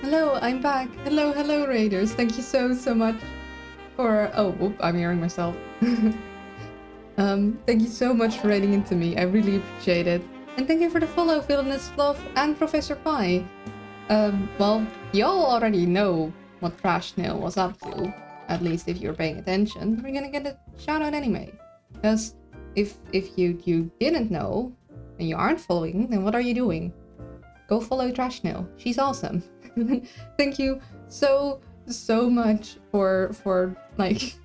Hello, I'm back. Hello, Raiders. Thank you so much for... Oh, whoop, I'm hearing myself. Thank you so much for writing into me. I really appreciate it. And thank you for the follow, Villainous Fluff and Professor Pie. Well, y'all already know what Trash Nail was up to. At least if you're paying attention. We're gonna get a shout out anyway. Because if you didn't know, and you aren't following, then what are you doing? Go follow Trash Nail. She's awesome. Thank you so much for like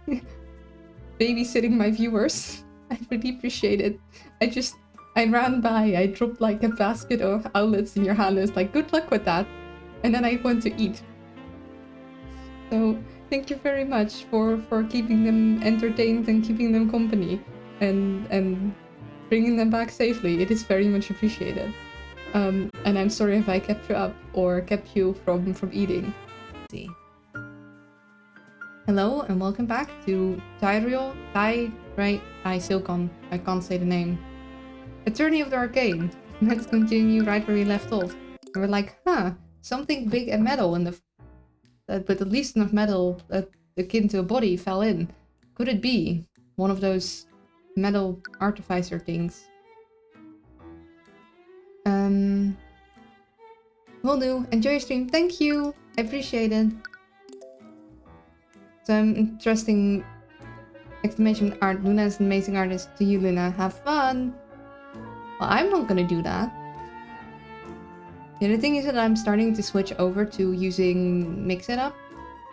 babysitting my viewers. I really appreciate it. I ran by, I dropped like a basket of outlets in your hand. It's like, good luck with that. And then I went to eat. So thank you very much for keeping them entertained and keeping them company and bringing them back safely. It is very much appreciated. And I'm sorry if I kept you up or kept you from eating. Let's see. Hello and welcome back to Silcon. I can't say the name. Attorney of the Arcane. Let's continue right where we left off. And we're like, something big and metal in the... but at least enough metal akin to a body fell in. Could it be one of those metal artificer things? Will do. Enjoy your stream. Thank you. I appreciate it. Some interesting exclamation art. Luna is an amazing artist. To you, Luna. Have fun. Well, I'm not gonna do that. The other thing is that I'm starting to switch over to using Mix It Up.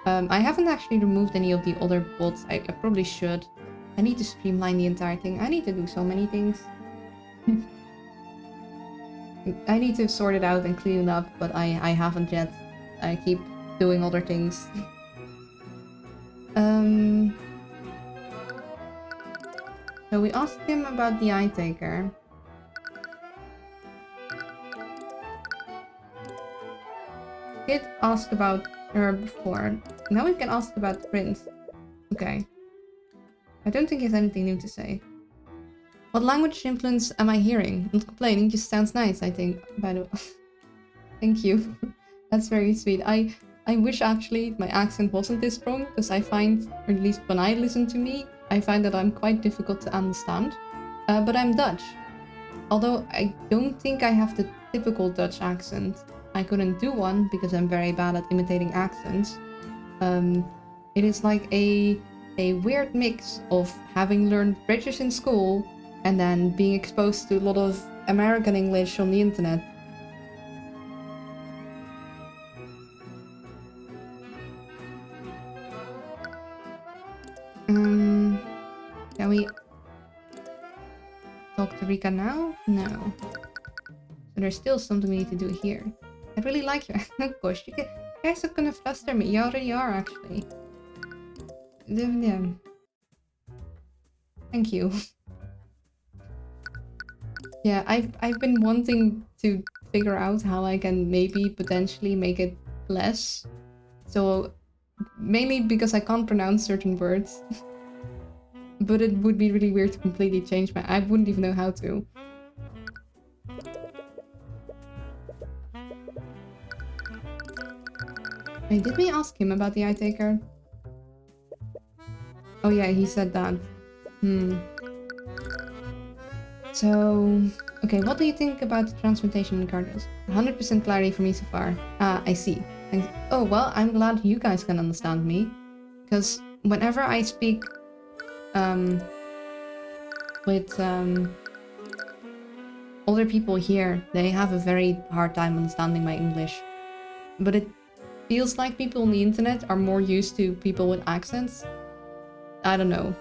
I haven't actually removed any of the other bots. I probably should. I need to streamline the entire thing. I need to do so many things. I need to sort it out and clean it up, but I haven't yet. I keep doing other things. So we asked him about the eye taker. Did ask about her before. Now we can ask about the prince. Okay. I don't think he has anything new to say. What language influence am I hearing? Not complaining, just sounds nice, I think. By the way. Thank you. That's very sweet. I wish actually my accent wasn't this strong, because I find, or at least when I listen to me, I find that I'm quite difficult to understand. But I'm Dutch. Although I don't think I have the typical Dutch accent. I couldn't do one because I'm very bad at imitating accents. It is like a weird mix of having learned British in school and then being exposed to a lot of American English on the internet. Can we talk to Rika now? No. So there's still something we need to do here. I really like you. Oh gosh, you guys are gonna fluster me. You already are, actually. Yeah. Thank you. Yeah, I've been wanting to figure out how I can maybe potentially make it less. So, mainly because I can't pronounce certain words. But it would be really weird to completely change I wouldn't even know how to. Wait, did we ask him about the eye taker? Oh yeah, he said that. So, okay, what do you think about the transmutation in Cardos? 100% clarity for me so far. Ah, I see. Thanks. Oh, well, I'm glad you guys can understand me. Because whenever I speak with older people here, they have a very hard time understanding my English. But it feels like people on the internet are more used to people with accents. I don't know.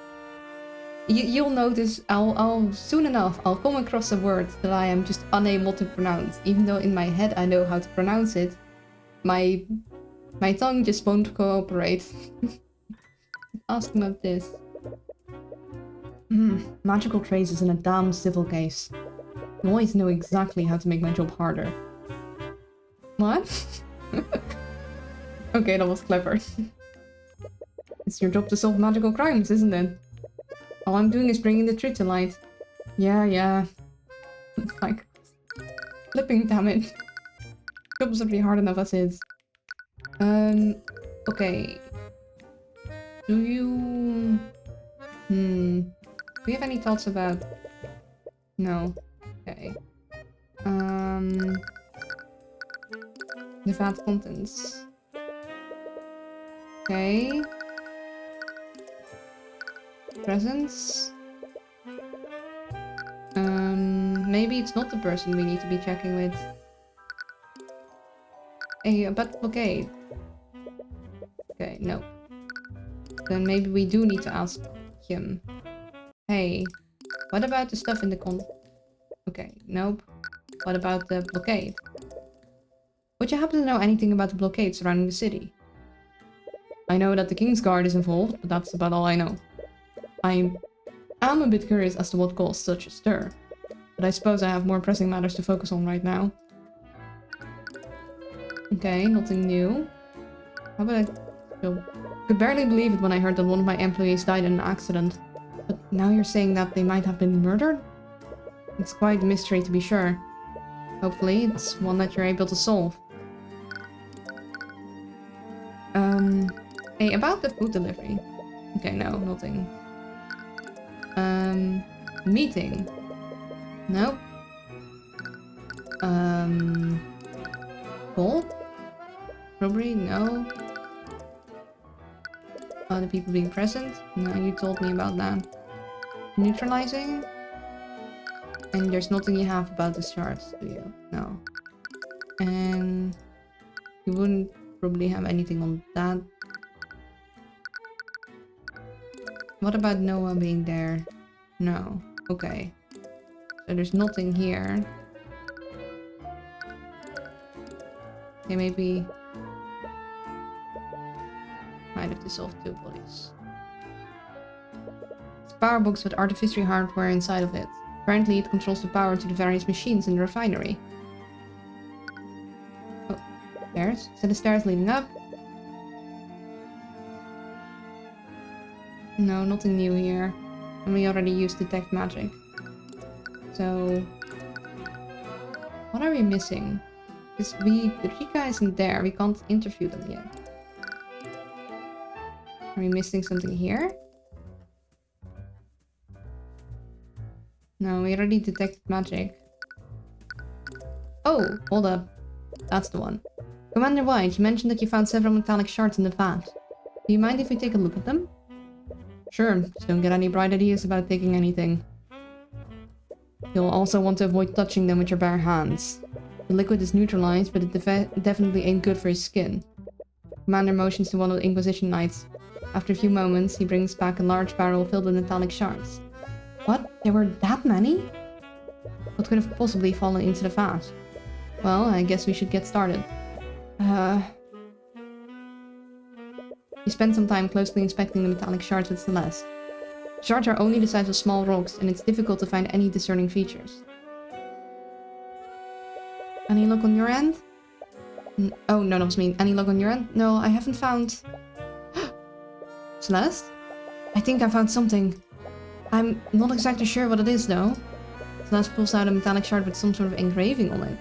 You'll notice I'll soon enough I'll come across a word that I am just unable to pronounce, even though in my head I know how to pronounce it. My tongue just won't cooperate. Ask him about this. Magical traces in a damn civil case. You always know exactly how to make my job harder. What? Okay, that was clever. It's your job to solve magical crimes, isn't it? All I'm doing is bringing the truth to light. Yeah. It's like... flipping, damn it. Job's already hard enough as is. Okay. Do you... Do you have any thoughts about... No. Okay. The vat contents. Okay. Presents. Maybe it's not the person we need to be checking with. Hey, about blockade. Okay, no. Then maybe we do need to ask him. Hey, what about the stuff in the Okay, nope. What about the blockade? Would you happen to know anything about the blockade surrounding the city? I know that the King's Guard is involved, but that's about all I know. I'm a bit curious as to what caused such a stir, but I suppose I have more pressing matters to focus on right now. Okay, nothing new. How about I could barely believe it when I heard that one of my employees died in an accident. But now you're saying that they might have been murdered? It's quite a mystery to be sure. Hopefully, it's one that you're able to solve. Hey, about the food delivery. Okay, no, nothing. Meeting. No. Call? Robbery? No. Other people being present? No, you told me about that. Neutralizing? And there's nothing you have about the shards, do you? No. And you wouldn't probably have anything on that. What about Noah being there? No. Okay. So there's nothing here. Okay, maybe... might have dissolved two bodies. It's a power box with artificial hardware inside of it. Apparently it controls the power to the various machines in the refinery. Oh, stairs. So the stairs leading up. No, nothing new here. And we already used detect magic. So... what are we missing? Because the Rika isn't there, we can't interview them yet. Are we missing something here? No, we already detected magic. Oh, hold up. That's the one. Commander White, you mentioned that you found several metallic shards in the vat. Do you mind if we take a look at them? Sure, just don't get any bright ideas about taking anything. You'll also want to avoid touching them with your bare hands. The liquid is neutralized, but it definitely ain't good for his skin. Commander motions to one of the Inquisition Knights. After a few moments, he brings back a large barrel filled with metallic shards. What? There were that many? What could have possibly fallen into the vat? Well, I guess we should get started. You spend some time closely inspecting the metallic shards with Celeste. Shards are only the size of small rocks, and it's difficult to find any discerning features. Any luck on your end? Oh, no, that was me. Any luck on your end? No, I haven't found... Celeste? I think I found something. I'm not exactly sure what it is, though. Celeste pulls out a metallic shard with some sort of engraving on it.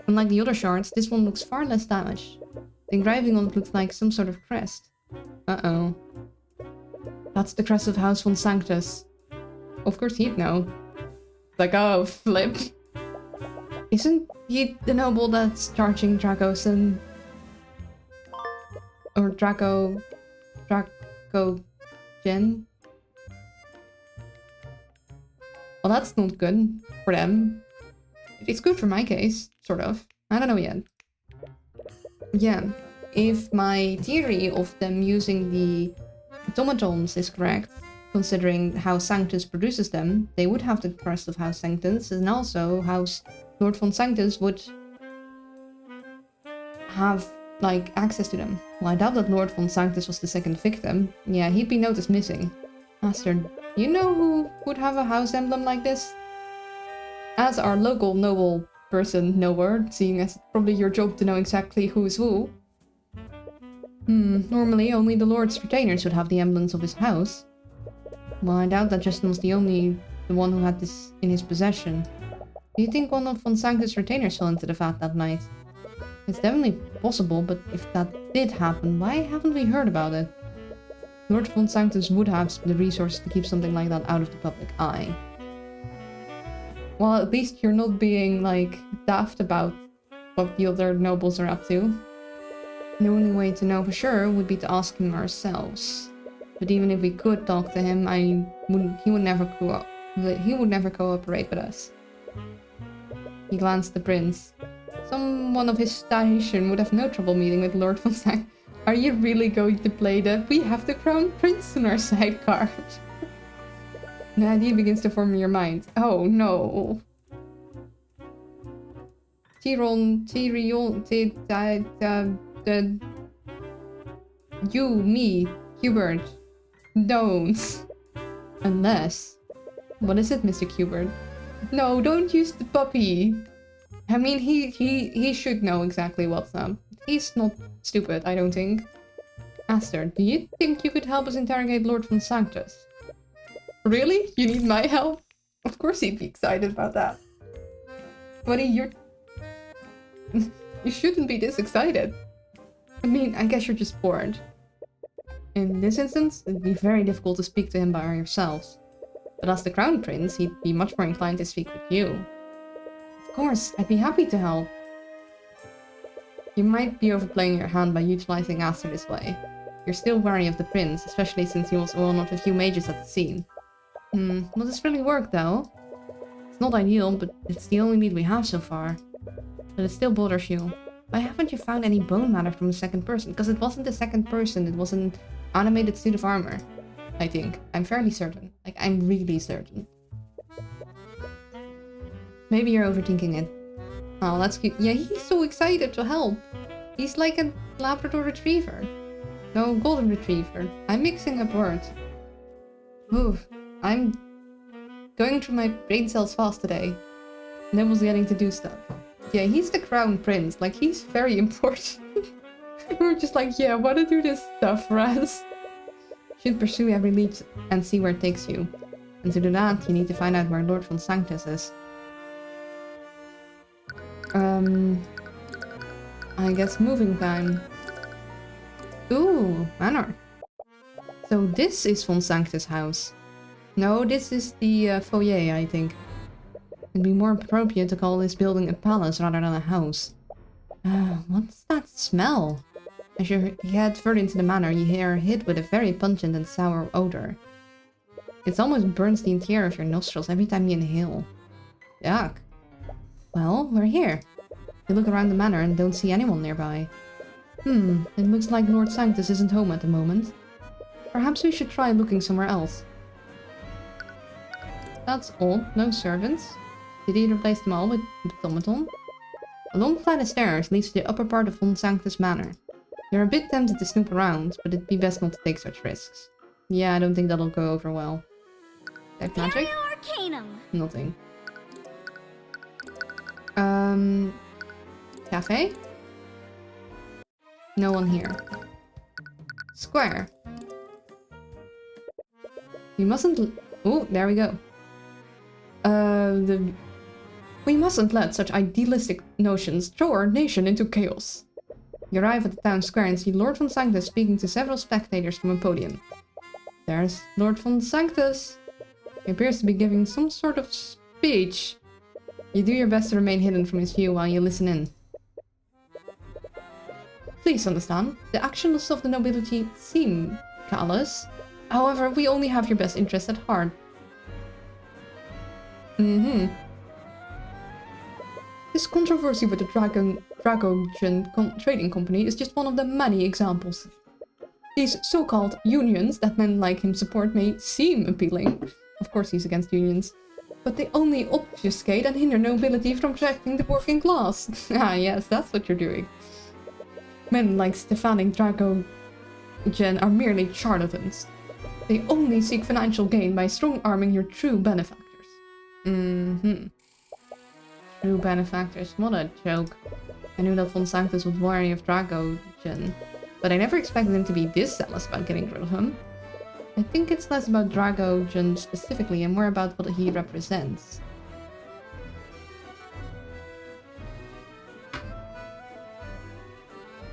Unlike the other shards, this one looks far less damaged. The engraving on it looks like some sort of crest. Uh-oh. That's the crest of House von Sanctus. Of course he'd know. Like, oh, flip. Isn't he the noble that's charging Dracos and... or Draco... Jen? Well, that's not good for them. It's good for my case, sort of. I don't know yet. Yeah, if my theory of them using the automatons is correct, considering how Sanctus produces them, they would have the crest of House Sanctus, and also House Lord von Sanctus would have, like, access to them. Well, I doubt that Lord von Sanctus was the second victim. Yeah, he'd be noticed missing. Master, you know who would have a house emblem like this? As our local noble person knower, seeing as it's probably your job to know exactly who's who. Normally only the Lord's retainers would have the emblems of his house. Well, I doubt that Justin was the one who had this in his possession. Do you think one of von Sanctus' retainers fell into the vat that night? It's definitely possible, but if that did happen, why haven't we heard about it? Lord von Sanctus would have the resources to keep something like that out of the public eye. Well, at least you're not being, like, daft about what the other nobles are up to. The only way to know for sure would be to ask him ourselves. But even if we could talk to him, he would never cooperate with us. He glanced at the prince. Someone of his station would have no trouble meeting with Lord von Sanctus. Are you really going to play that? We have the crown prince on our sidecar. An idea begins to form in your mind. Oh no. Tyrion, you, me, Hubert, don't. Unless... What is it, Mr. Hubert? No, don't use the puppy. I mean, he should know exactly what's up. He's not stupid, I don't think. Aster, do you think you could help us interrogate Lord von Sanctus? Really? You need my help? Of course he'd be excited about that. Buddy, you're... You shouldn't be this excited. I mean, I guess you're just bored. In this instance, it'd be very difficult to speak to him by yourselves. But as the Crown Prince, he'd be much more inclined to speak with you. Of course, I'd be happy to help. You might be overplaying your hand by utilizing Aster this way. You're still wary of the prince, especially since he was one of the few mages at the scene. Will this really work though? It's not ideal, but it's the only lead we have so far. But it still bothers you. Why haven't you found any bone matter from the second person? Because it wasn't the second person, it was an animated suit of armor. I think. I'm fairly certain. Like, I'm really certain. Maybe you're overthinking it. Oh, that's cute. Yeah, he's so excited to help. He's like a Labrador Retriever. No, Golden Retriever. I'm mixing up words. Ooh, I'm going through my brain cells fast today. Nibble's getting to do stuff. Yeah, he's the Crown Prince. Like, he's very important. We're just like, yeah, wanna do this stuff, Raz. Should pursue every lead and see where it takes you. And to do that, you need to find out where Lord von Sanctus is. I guess moving time. Ooh, manor. So this is von Sanctus' house. No, this is the foyer, I think. It'd be more appropriate to call this building a palace rather than a house. What's that smell? As you head further into the manor, you hear hit with a very pungent and sour odor. It almost burns the interior of your nostrils every time you inhale. Yuck. Well, we're here. You look around the manor and don't see anyone nearby. It looks like Lord Sanctus isn't home at the moment. Perhaps we should try looking somewhere else. That's odd, no servants. Did he replace them all with automaton? A long flight of stairs leads to the upper part of von Sanctus Manor. You're a bit tempted to snoop around, but it'd be best not to take such risks. Yeah, I don't think that'll go over well. Type magic? Arcanum. Nothing. Cafe? No one here. Square. We mustn't... Oh, there we go. We mustn't let such idealistic notions throw our nation into chaos. You arrive at the town square and see Lord von Sanctus speaking to several spectators from a podium. There's Lord von Sanctus. He appears to be giving some sort of speech. You do your best to remain hidden from his view while you listen in. Please understand, the actions of the nobility seem callous. However, we only have your best interests at heart. This controversy with the Dragogen Trading Company is just one of the many examples. These so-called unions that men like him support may seem appealing. Of course he's against unions. But they only obfuscate and hinder nobility from protecting the working class. Ah yes, that's what you're doing. Men like Stefanic Dragogen are merely charlatans. They only seek financial gain by strong-arming your true benefactors. True benefactors, what a joke. I knew that von Sanctus was wary of Dragogen, but I never expected him to be this zealous about getting rid of him. I think it's less about Dragogen specifically and more about what he represents.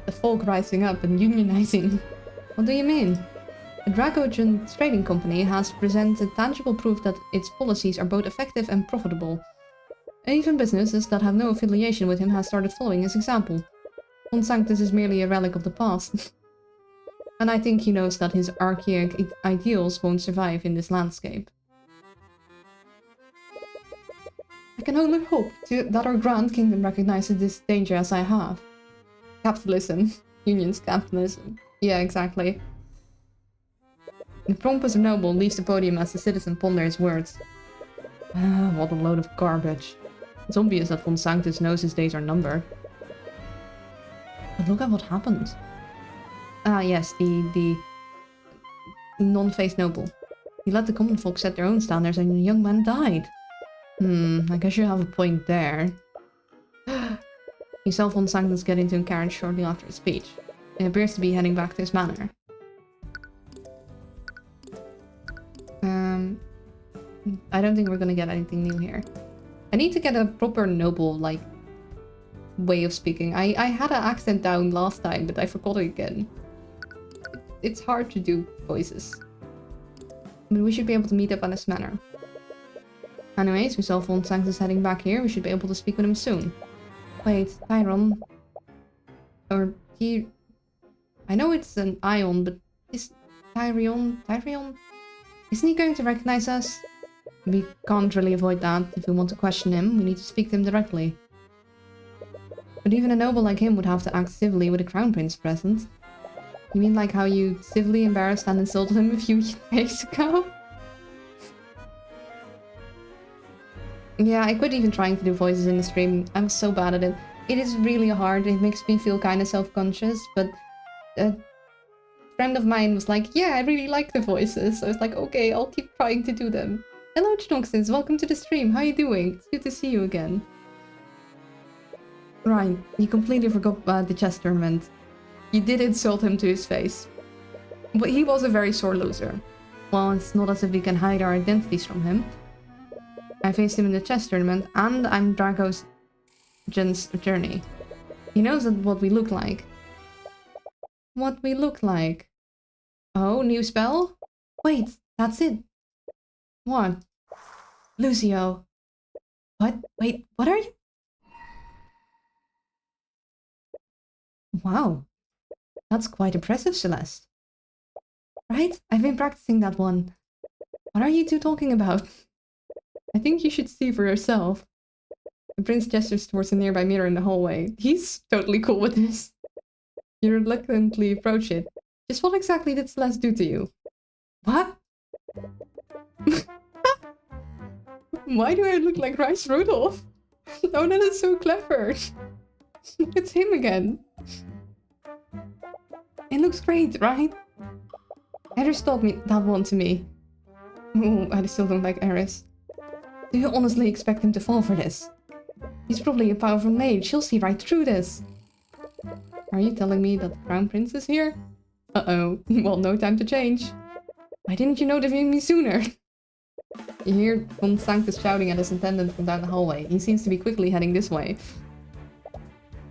The folk rising up and unionizing. What do you mean? The Dragogen Trading Company has presented tangible proof that its policies are both effective and profitable. Even businesses that have no affiliation with him have started following his example. Von Sanctus is merely a relic of the past. And I think he knows that his archaic ideals won't survive in this landscape. I can only hope that our Grand Kingdom recognizes this danger as I have. Capitalism. Unions capitalism. Yeah, exactly. The pompous noble leaves the podium as the citizen ponders his words. Ah, what a load of garbage. It's obvious that Von Sanctus knows his days are numbered. But look at what happened. Ah, yes, the non-faced noble. He let the common folk set their own standards and the young man died. I guess you have a point there. He saw Von Sanctus get into a carriage shortly after his speech. It appears to be heading back to his manor. I don't think we're gonna get anything new here. I need to get a proper noble, like, way of speaking. I had an accent down last time, but I forgot it again. It's hard to do voices. But we should be able to meet up at his manor. Anyways, we saw Von Sanctus heading back here. We should be able to speak with him soon. Wait, Tyron. Or he... I know it's an Ion, but is Tyrion? Isn't he going to recognize us? We can't really avoid that. If we want to question him, we need to speak to him directly. But even a noble like him would have to act civilly with the Crown Prince present. You mean like how you civilly embarrassed and insulted him a few days ago? Yeah, I quit even trying to do voices in the stream. I'm so bad at it. It is really hard. It makes me feel kind of self-conscious, but a friend of mine was like, yeah, I really like the voices. So I was like, okay, I'll keep trying to do them. Hello, Chinoxins. Welcome to the stream. How are you doing? It's good to see you again. Right, you completely forgot about the chess tournament. You did insult him to his face. But he was a very sore loser. Well, it's not as if we can hide our identities from him. I faced him in the chess tournament, and I'm Drago's journey. He knows what we look like. What we look like? Oh, new spell? Wait, that's it. What? Lucio. What? Wait, what are you? Wow. That's quite impressive, Celeste. Right? I've been practicing that one. What are you two talking about? I think you should see for yourself. The prince gestures towards a nearby mirror in the hallway. He's totally cool with this. You reluctantly approach it. Just what exactly did Celeste do to you? What? Why do I look like Rice Rudolph? Oh, that is so clever. It's him again. It looks great, right? Eris taught me that one to me. Ooh, I still don't like Eris. Do you honestly expect him to fall for this? He's probably a powerful mage. She'll see right through this. Are you telling me that the Crown Prince is here? Uh-oh. Well, no time to change. Why didn't you notify me sooner? You hear Von Sanctus shouting at his attendant from down the hallway. He seems to be quickly heading this way.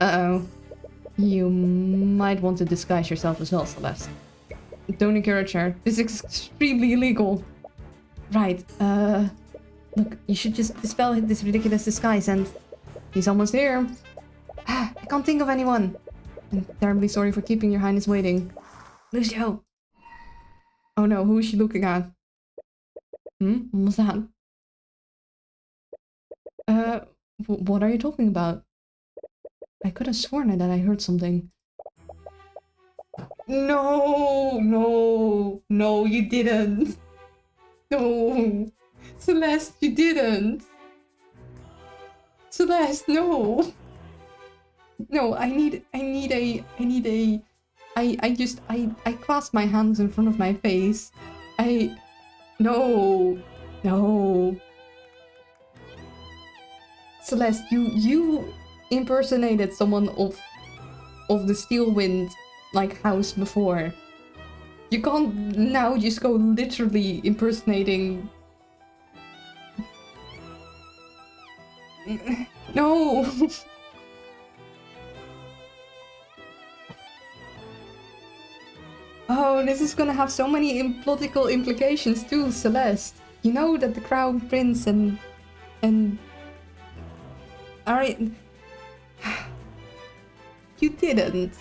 Uh-oh. You might want to disguise yourself as well, Celeste. Don't encourage her. This is extremely illegal. Right, look, you should just dispel this ridiculous disguise and... He's almost here. I can't think of anyone. I'm terribly sorry for keeping your highness waiting. Lucio! Oh no, who is she looking at? What was that? What are you talking about? I could have sworn that I heard something. No, you didn't. No, Celeste, you didn't. Celeste, no. No, I clasp my hands in front of my face. No. Celeste, you impersonated someone of the Steelwind, like, house before. You can't now just go literally impersonating... No! Oh, this is gonna have so many political implications too, Celeste. You know that the Crown Prince and Ari, you didn't.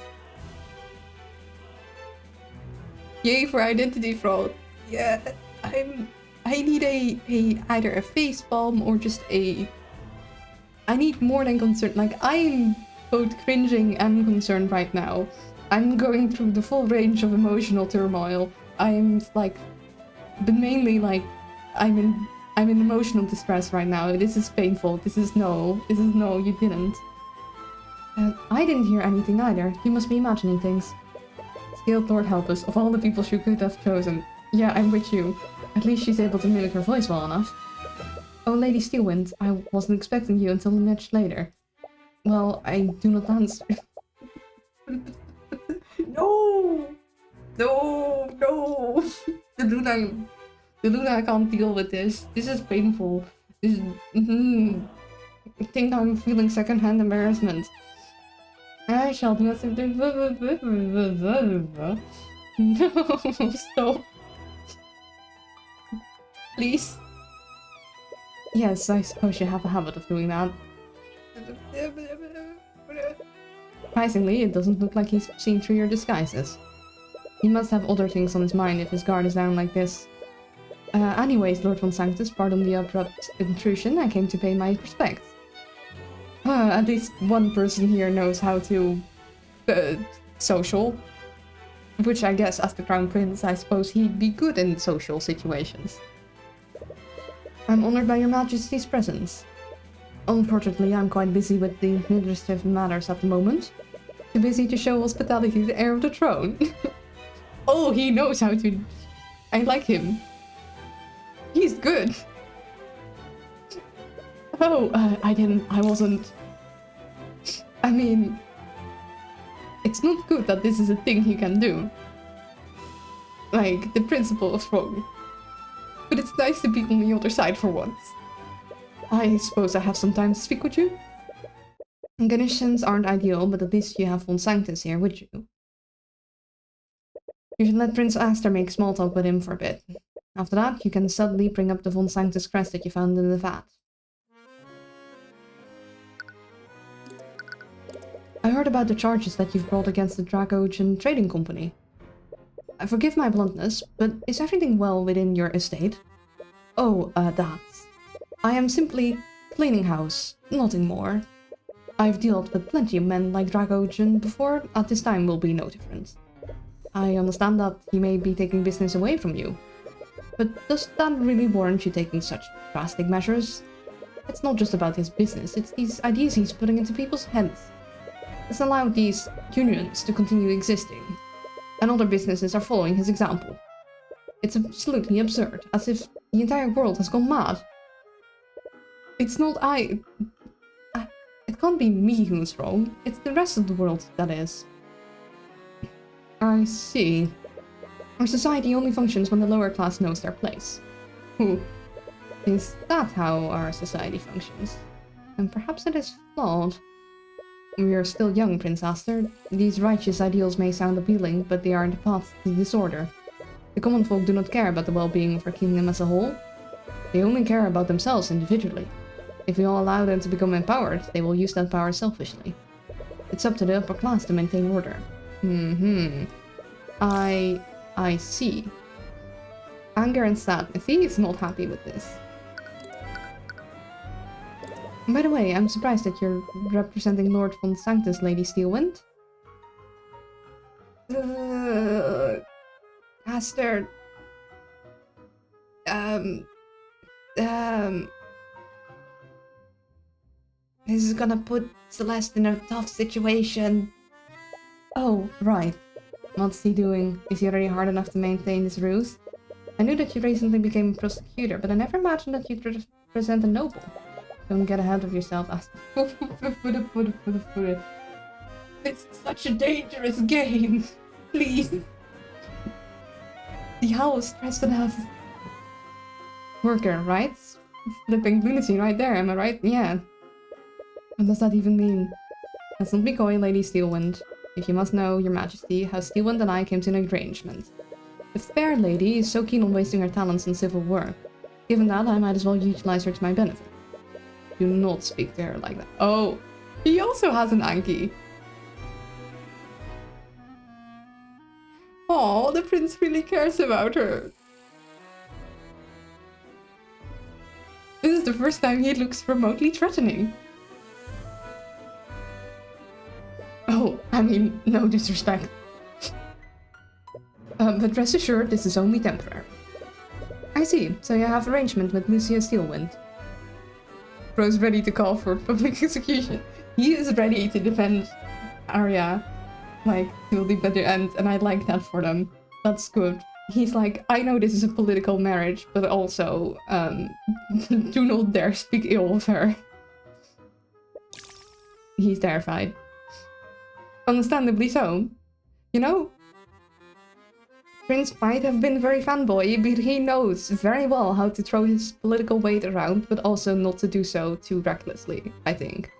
Yay for identity fraud. Yeah, I need a either a face palm or just a. I need more than concern. Like, I'm both cringing and concerned right now. I'm going through the full range of emotional turmoil. I'm like, but mainly like, I'm in emotional distress right now. This is painful. This is no. You didn't. I didn't hear anything either. You must be imagining things. Skilled Lord help us. Of all the people she could have chosen. Yeah, I'm with you. At least she's able to mimic her voice well enough. Oh, Lady Steelwind, I wasn't expecting you until much later. Well, I do not answer. No! No! The Luna can't deal with this. This is painful. This is... I think I'm feeling secondhand embarrassment. I shall do nothing. No, stop. Please. Yes, I suppose you have a habit of doing that. Surprisingly, it doesn't look like he's seen through your disguises. He must have other things on his mind if his guard is down like this. Anyways, Lord von Sanctus, pardon the abrupt intrusion. I came to pay my respects. At least one person here knows how to... social. Which I guess, as the Crown Prince, I suppose he'd be good in social situations. I'm honored by your Majesty's presence. Unfortunately, I'm quite busy with the administrative matters at the moment. Too busy to show hospitality to the heir of the throne. Oh, he knows how to... I like him. He's good. Oh, I wasn't... I mean... It's not good that this is a thing he can do. Like, the principle is wrong. But it's nice to be on the other side for once. I suppose I have some time to speak with you? Conditions aren't ideal, but at least you have Von Sanctus here with you. You should let Prince Aster make small talk with him for a bit. After that, you can suddenly bring up the Von Sanctus crest that you found in the vat. I heard about the charges that you've brought against the Dragogen Trading Company. Forgive my bluntness, but is everything well within your estate? Oh, that. I am simply cleaning house, nothing more. I've dealt with plenty of men like Dragogen before, at this time will be no different. I understand that he may be taking business away from you. But does that really warrant you taking such drastic measures? It's not just about his business, it's these ideas he's putting into people's heads. It's allowed these unions to continue existing, and other businesses are following his example. It's absolutely absurd, as if the entire world has gone mad. It's not it can't be me who's wrong, it's the rest of the world that is. I see. Our society only functions when the lower class knows their place. Is that how our society functions? And perhaps it is flawed. We are still young, Prince Aster. These righteous ideals may sound appealing, but they are the path to disorder. The common folk do not care about the well-being of our kingdom as a whole. They only care about themselves individually. If we all allow them to become empowered, they will use that power selfishly. It's up to the upper class to maintain order. I see. Anger and sadness. He is not happy with this. By the way, I'm surprised that you're representing Lord von Sanctus, Lady Steelwind. Aster... This is gonna put Celeste in a tough situation. Oh, right. What's he doing? Is he already hard enough to maintain his ruse? I knew that you recently became a prosecutor, but I never imagined that you'd represent a noble. Don't get ahead of yourself, Aster. It's such a dangerous game. Please. The owl is stressed enough. Worker, right? Flipping lunacy right there, am I right? Yeah. What does that even mean? Let's not be coy, Lady Steelwind. If you must know, your majesty, how Steelwind and I came to an arrangement. The fair lady is so keen on wasting her talents on civil work. Given that, I might as well utilize her to my benefit. Do not speak to her like that. Oh, he also has an Anki. Oh, the prince really cares about her. This is the first time he looks remotely threatening. Oh, I mean, no disrespect. But rest assured, this is only temporary. I see, so you have arrangement with Lucia Steelwind. Bro's ready to call for public execution. He is ready to defend Arya, like, till the bitter end, and I like that for them. That's good. He's like, I know this is a political marriage, but also, do not dare speak ill of her. He's terrified. Understandably so. You know, Prince might have been very fanboy, but he knows very well how to throw his political weight around, but also not to do so too recklessly, I think.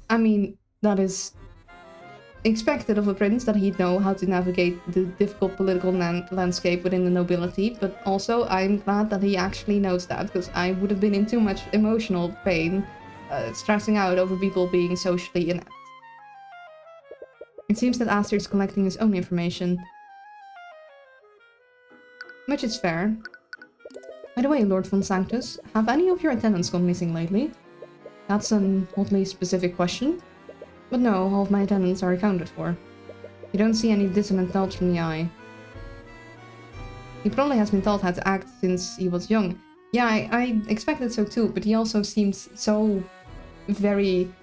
I mean, that is expected of a prince, that he'd know how to navigate the difficult political landscape within the nobility, but also I'm glad that he actually knows that, because I would have been in too much emotional pain, stressing out over people being socially inept. It seems that Aster is collecting his own information. Which is fair. By the way, Lord von Sanctus, have any of your attendants gone missing lately? That's an oddly specific question. But no, all of my attendants are accounted for. You don't see any dissonant notes from the eye. He probably has been taught how to act since he was young. Yeah, I expected so too, but he also seems so very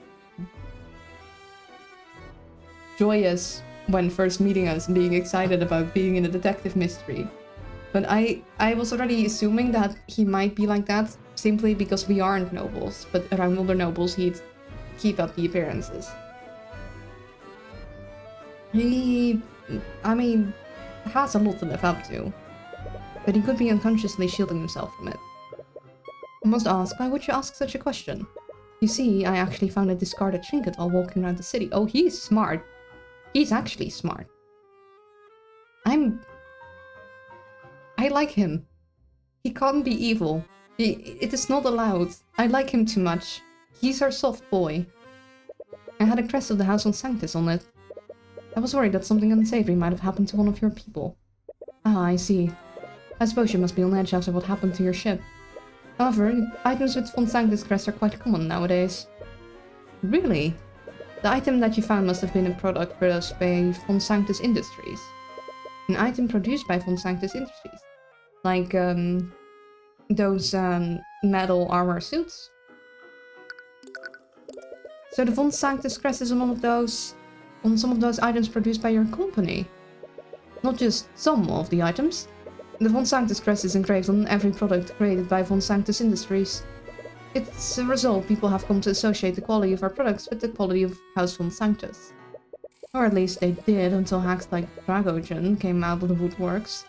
joyous when first meeting us and being excited about being in a detective mystery. But I was already assuming that he might be like that simply because we aren't nobles, but around other nobles he'd keep up the appearances. He, I mean, has a lot to live up to, but he could be unconsciously shielding himself from it. I must ask, why would you ask such a question? You see, I actually found a discarded trinket while walking around the city. Oh, he's smart. He's actually smart. I like him. He can't be evil. It is not allowed. I like him too much. He's our soft boy. I had a crest of the House von Sanctus on it. I was worried that something unsavory might have happened to one of your people. Ah, I see. I suppose you must be on edge after what happened to your ship. However, items with von Sanctus crest are quite common nowadays. Really? The item that you found must have been a product produced by von Sanctus Industries. An item produced by von Sanctus Industries. Like, those, metal armor suits. So the von Sanctus crest is on some of those items produced by your company. Not just some of the items. The von Sanctus crest is engraved on every product created by von Sanctus Industries. It's a result people have come to associate the quality of our products with the quality of House von Sanctus. Or at least they did until hacks like Dragogen came out of the woodworks.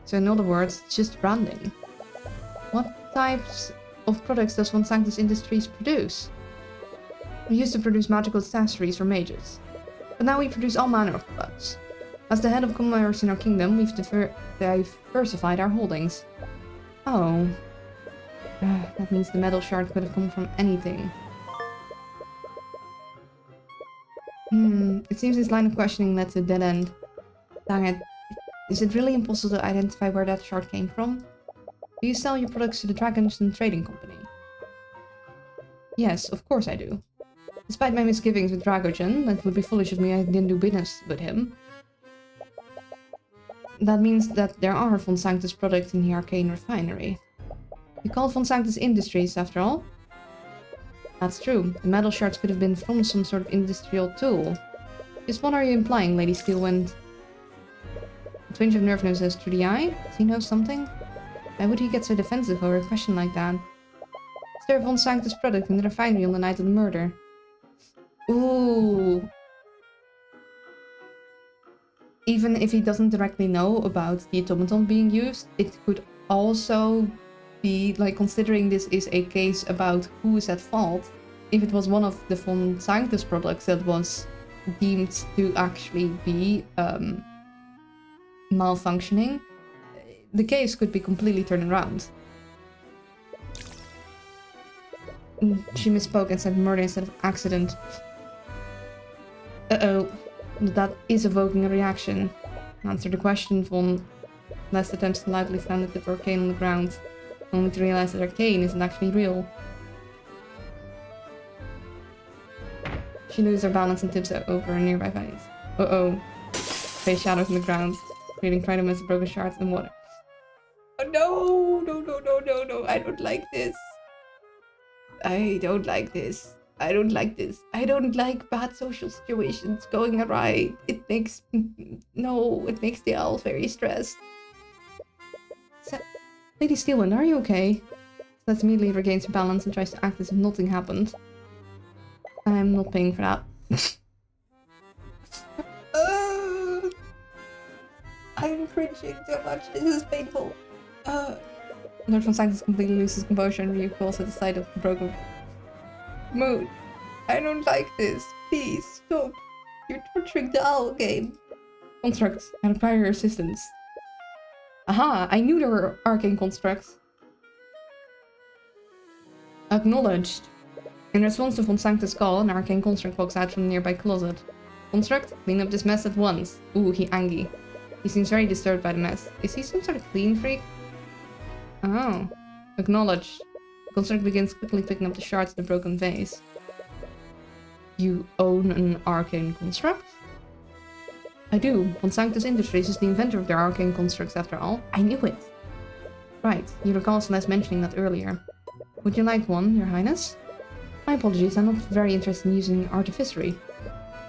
So in other words, it's just branding. What types of products does von Sanctus Industries produce? We used to produce magical accessories for mages, but now we produce all manner of products. As the head of commerce in our kingdom, we've diversified our holdings. Oh. That means the metal shard could have come from anything. It seems this line of questioning led to a dead end. Dang it. Is it really impossible to identify where that shard came from? Do you sell your products to the Dragonstone Trading Company? Yes, of course I do. Despite my misgivings with Dragogen, it would be foolish of me I didn't do business with him. That means that there are von Sanctus products in the Arcane refinery. You called von Sanctus Industries, after all? That's true. The metal shards could have been from some sort of industrial tool. Just what are you implying, Lady Steelwind? A twinge of nervousness through the eye? Does he know something? Why would he get so defensive over a question like that? Is there a von Sanctus product in the refinery on the night of the murder? Ooh. Even if he doesn't directly know about the automaton being used, it could also be, like, considering this is a case about who is at fault, if it was one of the von Sanctus products that was deemed to actually be malfunctioning, the case could be completely turned around. She misspoke and said murder instead of accident. Uh-oh. That is evoking a reaction. Answer the question, Von. Last attempts to loudly sounded at Arcane on the ground, only to realize that Arcane isn't actually real. She loses her balance and tips over a nearby vase. Uh-oh. Face shadows on the ground, creating fragments of broken shards and water. Oh no! No, no, no, no, no. I don't like this. I don't like this. I don't like this. I don't like bad social situations going awry. It makes... No, it makes the owl very stressed. Lady Steelwind, are you okay? Celeste immediately regains her balance and tries to act as if nothing happened. I'm not paying for that. I'm cringing so much. This is painful. Lord von Sanctus completely loses composure and recoils at the sight of the broken mood. I don't like this. Please, stop. You're torturing the owl game. Construct. I require your assistance. Aha! I knew there were arcane constructs. Acknowledged. In response to von Sanctus' call, an arcane construct walks out from the nearby closet. Construct, clean up this mess at once. Ooh, he angry. He seems very disturbed by the mess. Is he some sort of clean freak? Oh. Acknowledged. Construct begins quickly picking up the shards of the broken vase. You own an arcane construct? I do. Von Sanctus Industries is the inventor of their arcane constructs after all. I knew it. Right, you recall Celeste mentioning that earlier. Would you like one, Your Highness? My apologies, I'm not very interested in using artificery.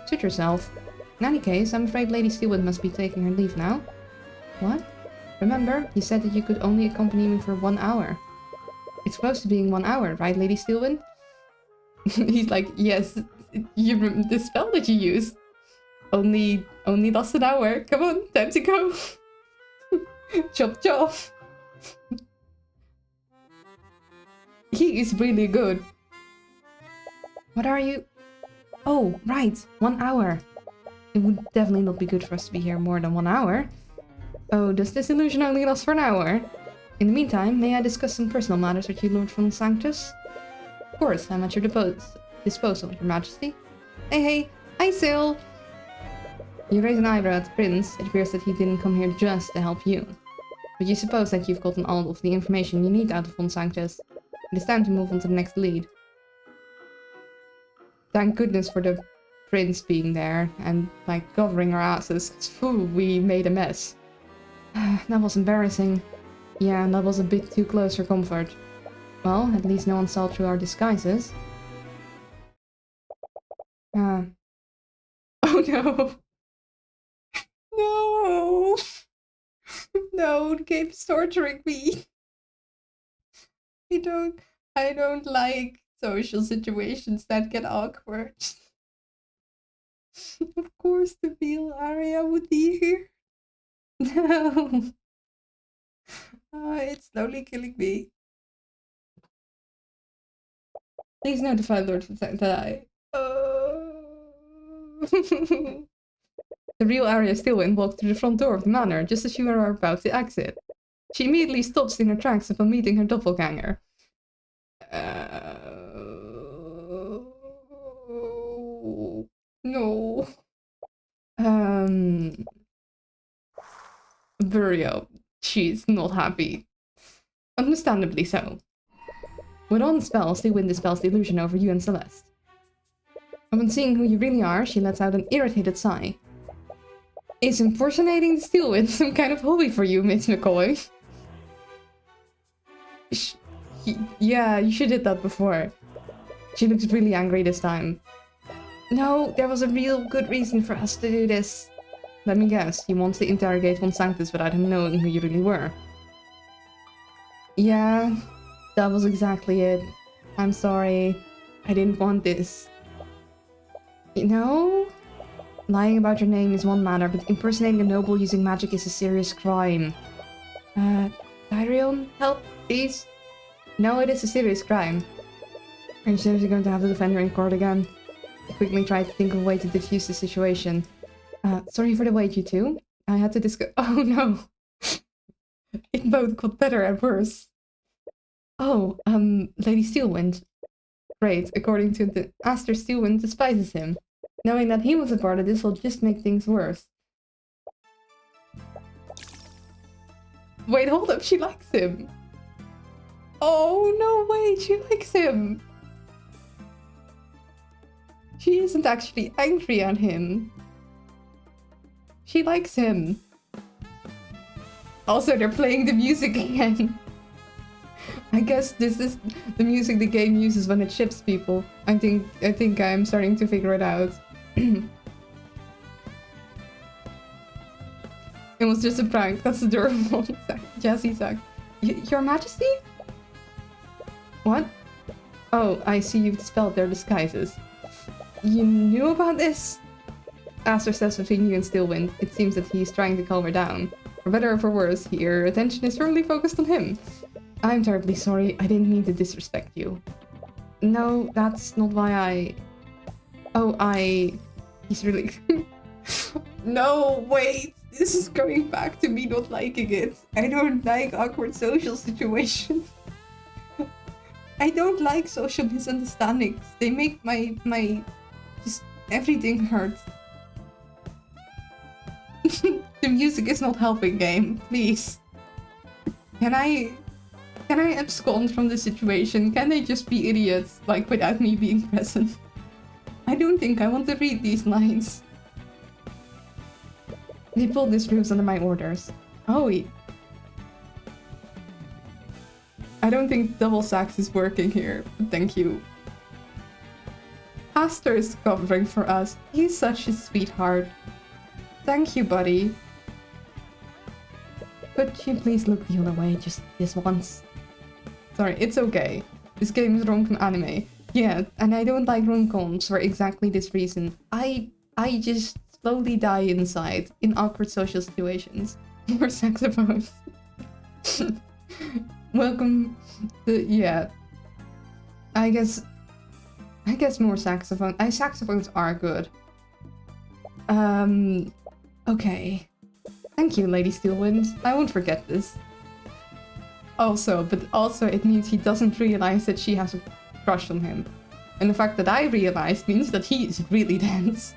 Suit yourself. In any case, I'm afraid Lady Steelwind must be taking her leave now. What? Remember, you said that you could only accompany me for 1 hour. It's close to being 1 hour, right, Lady Steelwind? He's like, yes, the spell that you used only lost an hour. Come on, time to go. Chop chop. He is really good. What are you? Oh, right, 1 hour. It would definitely not be good for us to be here more than 1 hour. Oh, does this illusion only last for an hour? In the meantime, may I discuss some personal matters with you, Lord von Sanctus? Of course, I'm at your disposal, Your Majesty. Hey, I sail! You raise an eyebrow at the prince. It appears that he didn't come here just to help you. But you suppose that you've gotten all of the information you need out of von Sanctus. It is time to move on to the next lead. Thank goodness for the prince being there and, like, covering our asses. Phew, we made a mess. That was embarrassing. Yeah, that was a bit too close for comfort. Well, at least no one saw through our disguises. Oh no! No! No, the game is torturing me. I don't like social situations that get awkward. Of course the male area would be here. No. It's slowly killing me. Please notify Lord that I... The real Arya Steelwind walked through the front door of the manor just as you were about to exit. She immediately stops in her tracks upon meeting her doppelganger. No. Burio. She's not happy. Understandably so. With on spells, the wind dispels the illusion over you and Celeste. Upon seeing who you really are, she lets out an irritated sigh. Is impersonating the Steelwind some kind of hobby for you, Miss McCoy? Yeah, you should have did that before. She looks really angry this time. No, there was a real good reason for us to do this. Let me guess, you want to interrogate von Sanctus without him knowing who you really were. Yeah, that was exactly it. I'm sorry. I didn't want this. You know? Lying about your name is one matter, but impersonating a noble using magic is a serious crime. Tyrion, help, please? No, it is a serious crime. Are you seriously going to have to defend her in court again? quickly tried to think of a way to diffuse the situation. Sorry for the wait, you two. I had to discuss. Oh no! It both got better and worse. Oh, Lady Steelwind. Great, according to the Aster Steelwind despises him. Knowing that he was a part of this will just make things worse. Wait, hold up, she likes him! Oh, no way, she likes him! She isn't actually angry at him. She likes him. Also, they're playing the music again. I guess this is the music the game uses when it ships people. I think I'm starting to figure it out. It was just a prank. That's adorable. Jazzy Zack. Your Majesty? What? Oh, I see you've dispelled their disguises. You knew about this? Aster says between you and Steelwind. It seems that he's trying to calm her down. For better or for worse, your attention is firmly focused on him. I'm terribly sorry. I didn't mean to disrespect you. No, that's not why I... Oh, He's really... No, wait! This is going back to me not liking it. I don't like awkward social situations. I don't like social misunderstandings. They make my just everything hurt. The music is not helping, game. Please. Can I abscond from the situation? Can they just be idiots, like, without me being present? I don't think I want to read these lines. They pulled this ruse under my orders. Oh, I don't think double sax is working here, but thank you. Aster is covering for us. He's such a sweetheart. Thank you, buddy. Could you please look the other way just this once? Sorry, it's okay. This game is rom-com anime. Yeah, and I don't like rom-coms for exactly this reason. I just slowly die inside in awkward social situations. More saxophones. Welcome to, yeah. I guess more saxophone. Saxophones are good. Okay. Thank you, Lady Steelwind. I won't forget this. Also it means he doesn't realize that she has a crush on him. And the fact that I realized means that he is really dense.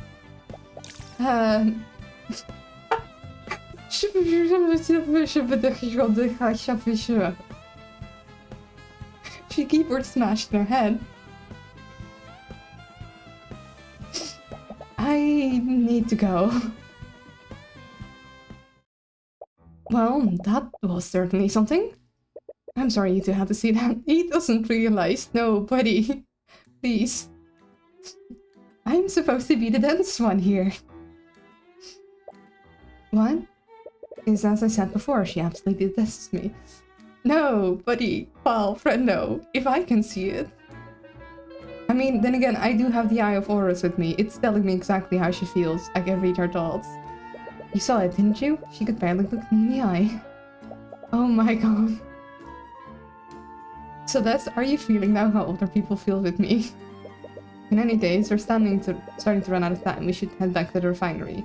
She keyboard smashed in her head. I need to go. Well, that was certainly something. I'm sorry you two had to see that. He doesn't realize. No, buddy. Please. I'm supposed to be the dense one here. What? Is as I said before, she absolutely detests me. No, buddy, pal, friendo, if I can see it. I mean, then again, I do have the Eye of Horus with me. It's telling me exactly how she feels. I can read her thoughts. You saw it, didn't you? She could barely look me in the eye. Oh my god. So that's, are you feeling now how older people feel with me? In any case, we're starting to run out of time. We should head back to the refinery.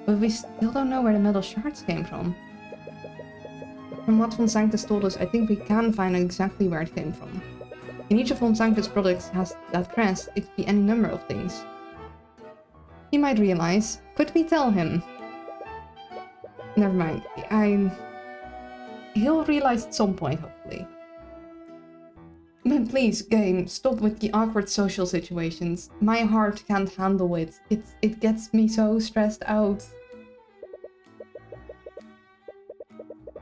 But we still don't know where the metal shards came from. From what Von Sanctus told us, I think we can find out exactly where it came from. In each of Von Sanctus' products has that crest. It could be any number of things. He might realize. Could we tell him? Never mind. He'll realize at some point, hopefully. But please, game, stop with the awkward social situations. My heart can't handle it. It gets me so stressed out.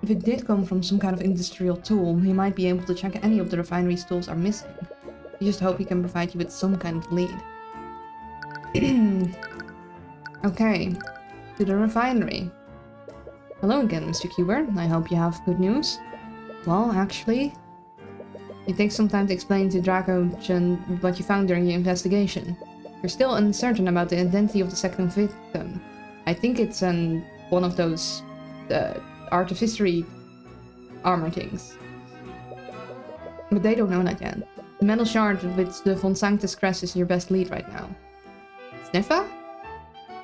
If it did come from some kind of industrial tool, he might be able to check any of the refinery's tools are missing. I just hope he can provide you with some kind of lead. Okay, to the refinery. Hello again, Mr. Cuber. I hope you have good news. Well, actually, it takes some time to explain to Draco-chan what you found during your investigation. You're still uncertain about the identity of the second victim. I think it's one of those artificery armor things. But they don't know that yet. The metal shard with the Von Sanctus crest is your best lead right now. Sniffer?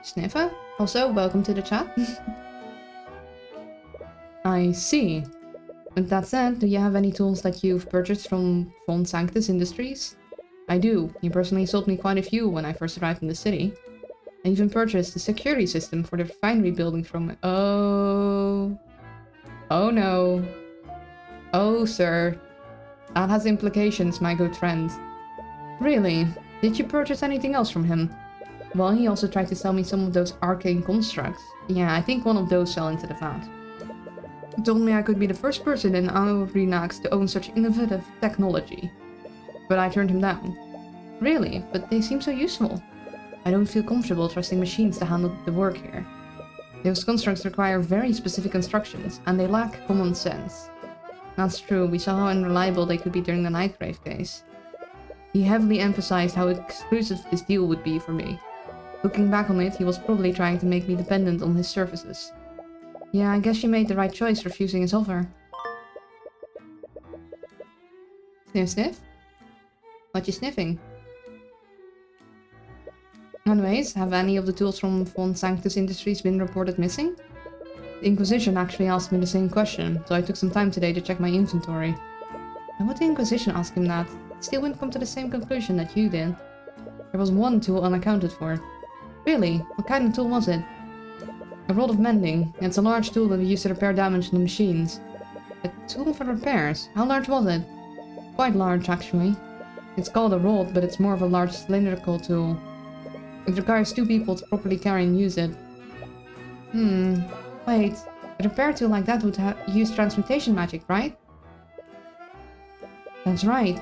Sniffer? Also, welcome to the chat. I see. With that said, do you have any tools that you've purchased from Von Sanctus Industries? I do. He personally sold me quite a few when I first arrived in the city. I even purchased a security system for the refinery building from... Oh... Oh no. Oh, sir. That has implications, my good friend. Really? Did you purchase anything else from him? Well, he also tried to sell me some of those arcane constructs. Yeah, I think one of those fell into the vat. He told me I could be the first person in Aurinax to own such innovative technology. But I turned him down. Really? But they seem so useful. I don't feel comfortable trusting machines to handle the work here. Those constructs require very specific instructions, and they lack common sense. That's true, we saw how unreliable they could be during the Nightgrave case. He heavily emphasized how exclusive this deal would be for me. Looking back on it, he was probably trying to make me dependent on his services. Yeah, I guess you made the right choice refusing his offer. Sniff sniff? What you sniffing? Anyways, have any of the tools from Von Sanctus Industries been reported missing? The Inquisition actually asked me the same question, so I took some time today to check my inventory. And would the Inquisition ask him that? Still wouldn't come to the same conclusion that you did. There was one tool unaccounted for. Really? What kind of tool was it? A rod of mending. It's a large tool that we use to repair damage on the machines. A tool for repairs? How large was it? Quite large, actually. It's called a rod, but it's more of a large cylindrical tool. It requires 2 people to properly carry and use it. Wait. A repair tool like that would use transmutation magic, right? That's right.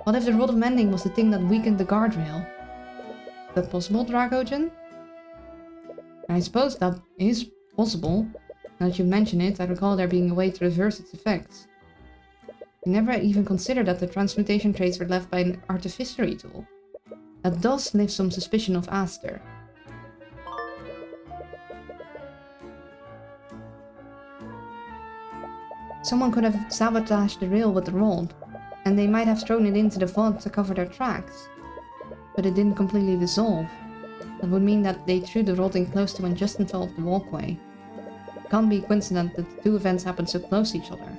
What if the rod of mending was the thing that weakened the guardrail? Is that possible, Dragogen? I suppose that is possible. Now that you mention it, I recall there being a way to reverse its effects. I never even considered that the transmutation traits were left by an artificery tool. That does lift some suspicion of Aster. Someone could have sabotaged the rail with the rod, and they might have thrown it into the vault to cover their tracks. But it didn't completely dissolve. That would mean that they threw the rod in close to when Justin fell off the walkway. It can't be a coincidence that the 2 events happened so close to each other.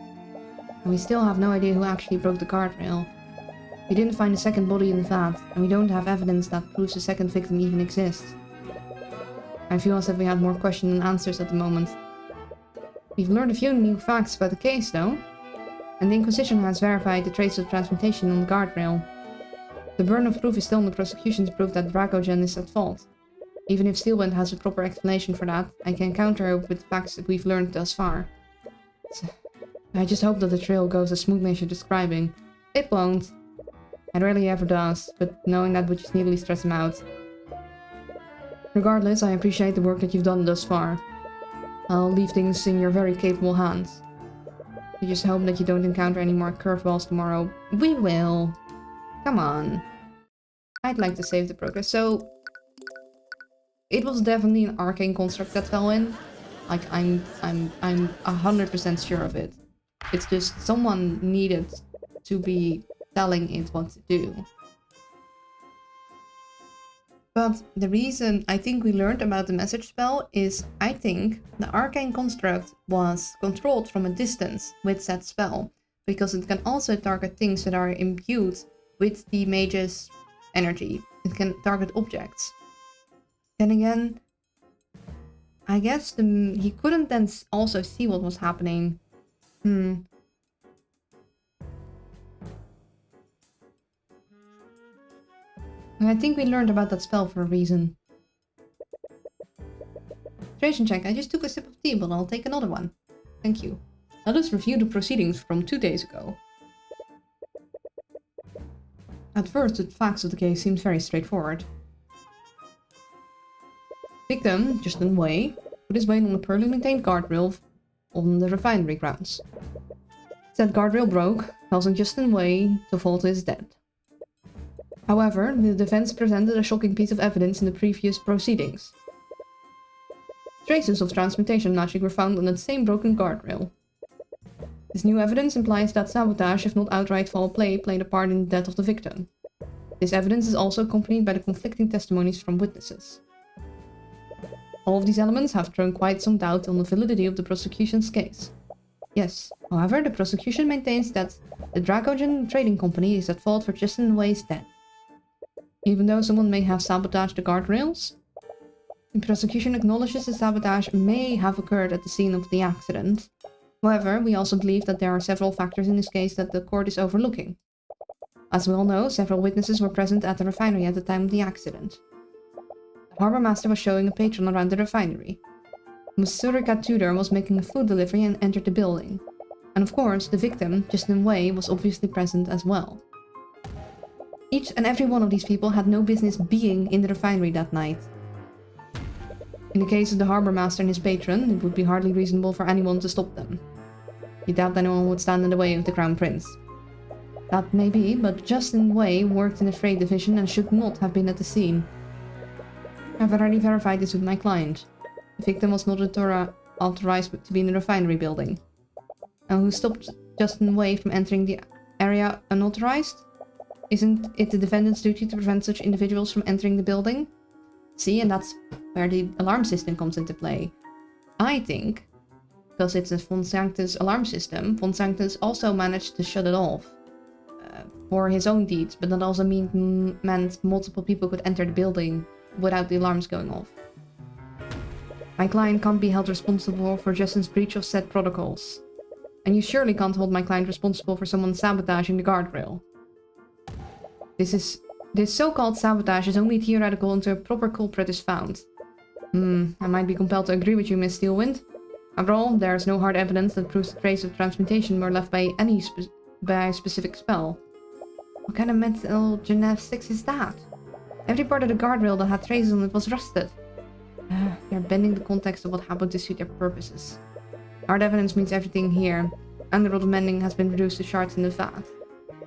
And we still have no idea who actually broke the guardrail. We didn't find a second body in the vat, and we don't have evidence that proves a second victim even exists. I feel as if we had more questions than answers at the moment. We've learned a few new facts about the case, though. And the Inquisition has verified the trace of transmutation on the guardrail. The burden of proof is still on the prosecution to prove that Dragogen is at fault. Even if Steelwind has a proper explanation for that, I can counter her with the facts that we've learned thus far. I just hope that the trail goes as smoothly as you're describing. It won't. It rarely ever does, but knowing that would just nearly stress him out. Regardless, I appreciate the work that you've done thus far. I'll leave things in your very capable hands. I just hope that you don't encounter any more curveballs tomorrow. We will. Come on. I'd like to save the progress. So, it was definitely an arcane construct that fell in. Like, I'm 100% sure of it. It's just someone needed to be telling it what to do. But the reason I think we learned about the message spell is I think the arcane construct was controlled from a distance with said spell, because it can also target things that are imbued with the mage's energy. It can target objects. Then again, I guess he couldn't then also see what was happening. And I think we learned about that spell for a reason. Duration check. I just took a sip of tea, but I'll take another one. Thank you. Let us review the proceedings from 2 days ago. At first, the facts of the case seemed very straightforward. Victim, Justin Way, put his weight on the poorly maintained guardrail on the refinery grounds. Said guardrail broke, causing Justin Way to fall to his death. However, the defense presented a shocking piece of evidence in the previous proceedings. Traces of transmutation magic were found on that same broken guardrail. This new evidence implies that sabotage, if not outright foul play, played a part in the death of the victim. This evidence is also accompanied by the conflicting testimonies from witnesses. All of these elements have thrown quite some doubt on the validity of the prosecution's case. Yes, however, the prosecution maintains that the Dracogen Trading Company is at fault for Justin Way's death. Even though someone may have sabotaged the guardrails, the prosecution acknowledges the sabotage may have occurred at the scene of the accident. However, we also believe that there are several factors in this case that the court is overlooking. As we all know, several witnesses were present at the refinery at the time of the accident. The harbour master was showing a patron around the refinery. Musurika Tudor was making a food delivery and entered the building. And of course, the victim, Justin Way, was obviously present as well. Each and every one of these people had no business being in the refinery that night. In the case of the harbour master and his patron, it would be hardly reasonable for anyone to stop them. You doubt anyone would stand in the way of the Crown Prince. That may be, but Justin Way worked in the freight division and should not have been at the scene. I've already verified this with my client. The victim was not authorized to be in the refinery building. And who stopped Justin Way from entering the area unauthorized? Isn't it the defendant's duty to prevent such individuals from entering the building? See, and that's where the alarm system comes into play. I think, because it's a Von Sanctus alarm system, Von Sanctus also managed to shut it off for his own deeds, but that also meant multiple people could enter the building without the alarms going off. My client can't be held responsible for Justin's breach of said protocols. And you surely can't hold my client responsible for someone sabotaging the guardrail. This so-called sabotage is only theoretical until a proper culprit is found. I might be compelled to agree with you, Miss Steelwind. After all, there is no hard evidence that proves the trace of transmutation were left by any specific spell. What kind of mental gymnastics is that? Every part of the guardrail that had traces on it was rusted. They're bending the context of what happened to suit their purposes. Hard evidence means everything here, and the rod of mending has been reduced to shards in the vat.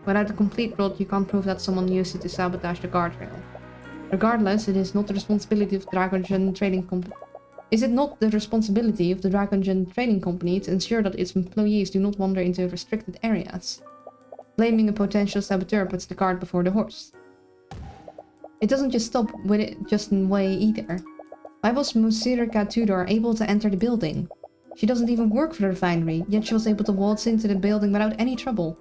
Without a complete rod, you can't prove that someone used it to sabotage the guardrail. Regardless, it is not the responsibility of the Dracogen Trading Company. Is it not the responsibility of the Dracogen Trading Company to ensure that its employees do not wander into restricted areas? Blaming a potential saboteur puts the cart before the horse. It doesn't just stop with it Justin Way either. Why was Musirika Tudor able to enter the building? She doesn't even work for the refinery, yet she was able to waltz into the building without any trouble.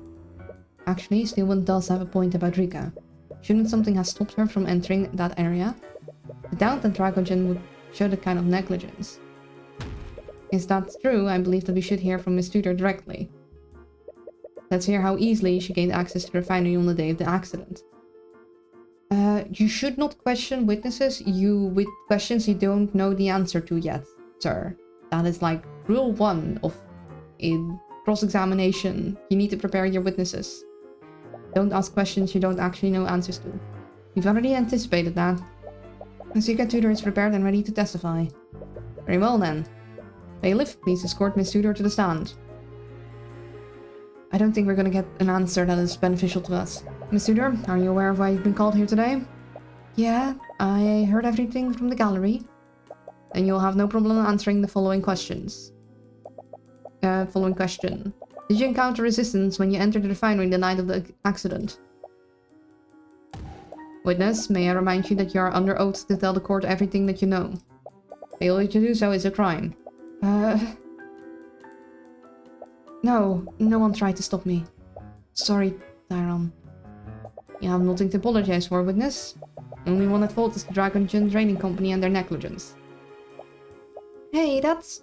Actually, Steelwind does have a point about Rika. Shouldn't something have stopped her from entering that area? I doubt that Dracogen would show that kind of negligence. If that's true, I believe that we should hear from Miss Tudor directly. Let's hear how easily she gained access to the refinery on the day of the accident. You should not question witnesses with questions you don't know the answer to yet, sir. That is like rule 1 of in cross-examination. You need to prepare your witnesses. Don't ask questions you don't actually know answers to. We've already anticipated that. Musika Tudor is prepared and ready to testify. Very well then. Bailiff, please escort Miss Tudor to the stand. I don't think we're gonna get an answer that is beneficial to us. Miss Tudor, are you aware of why you've been called here today? Yeah, I heard everything from the gallery. Then you'll have no problem answering the following questions. Following question. Did you encounter resistance when you entered the refinery the night of the accident? Witness, may I remind you that you are under oath to tell the court everything that you know. Failure to do so is a crime. No one tried to stop me. Sorry, Tyron. You have nothing to apologize for, witness. The only one at fault is the Dracogen Trading Company and their negligence. Hey, that's...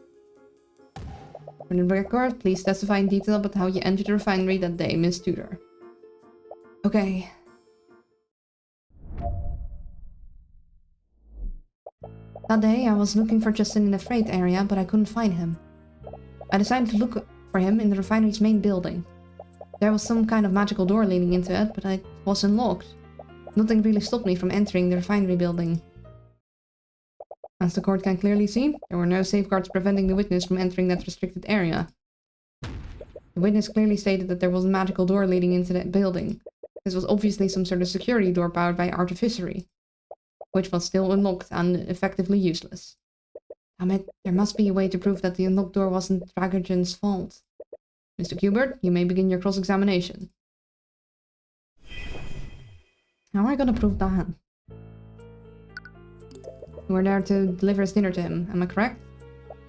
For the record, please testify in detail about how you entered the refinery that day, Miss Tudor. Okay. That day, I was looking for Justin in the freight area, but I couldn't find him. I decided to look for him in the refinery's main building. There was some kind of magical door leading into it, but it was unlocked. Nothing really stopped me from entering the refinery building. As the court can clearly see, there were no safeguards preventing the witness from entering that restricted area. The witness clearly stated that there was a magical door leading into that building. This was obviously some sort of security door powered by artificery, which was still unlocked and effectively useless. Damn it, there must be a way to prove that the unlocked door wasn't Dracogen's fault. Mr. Kubert, you may begin your cross-examination. How am I gonna prove that? You were there to deliver his dinner to him, am I correct?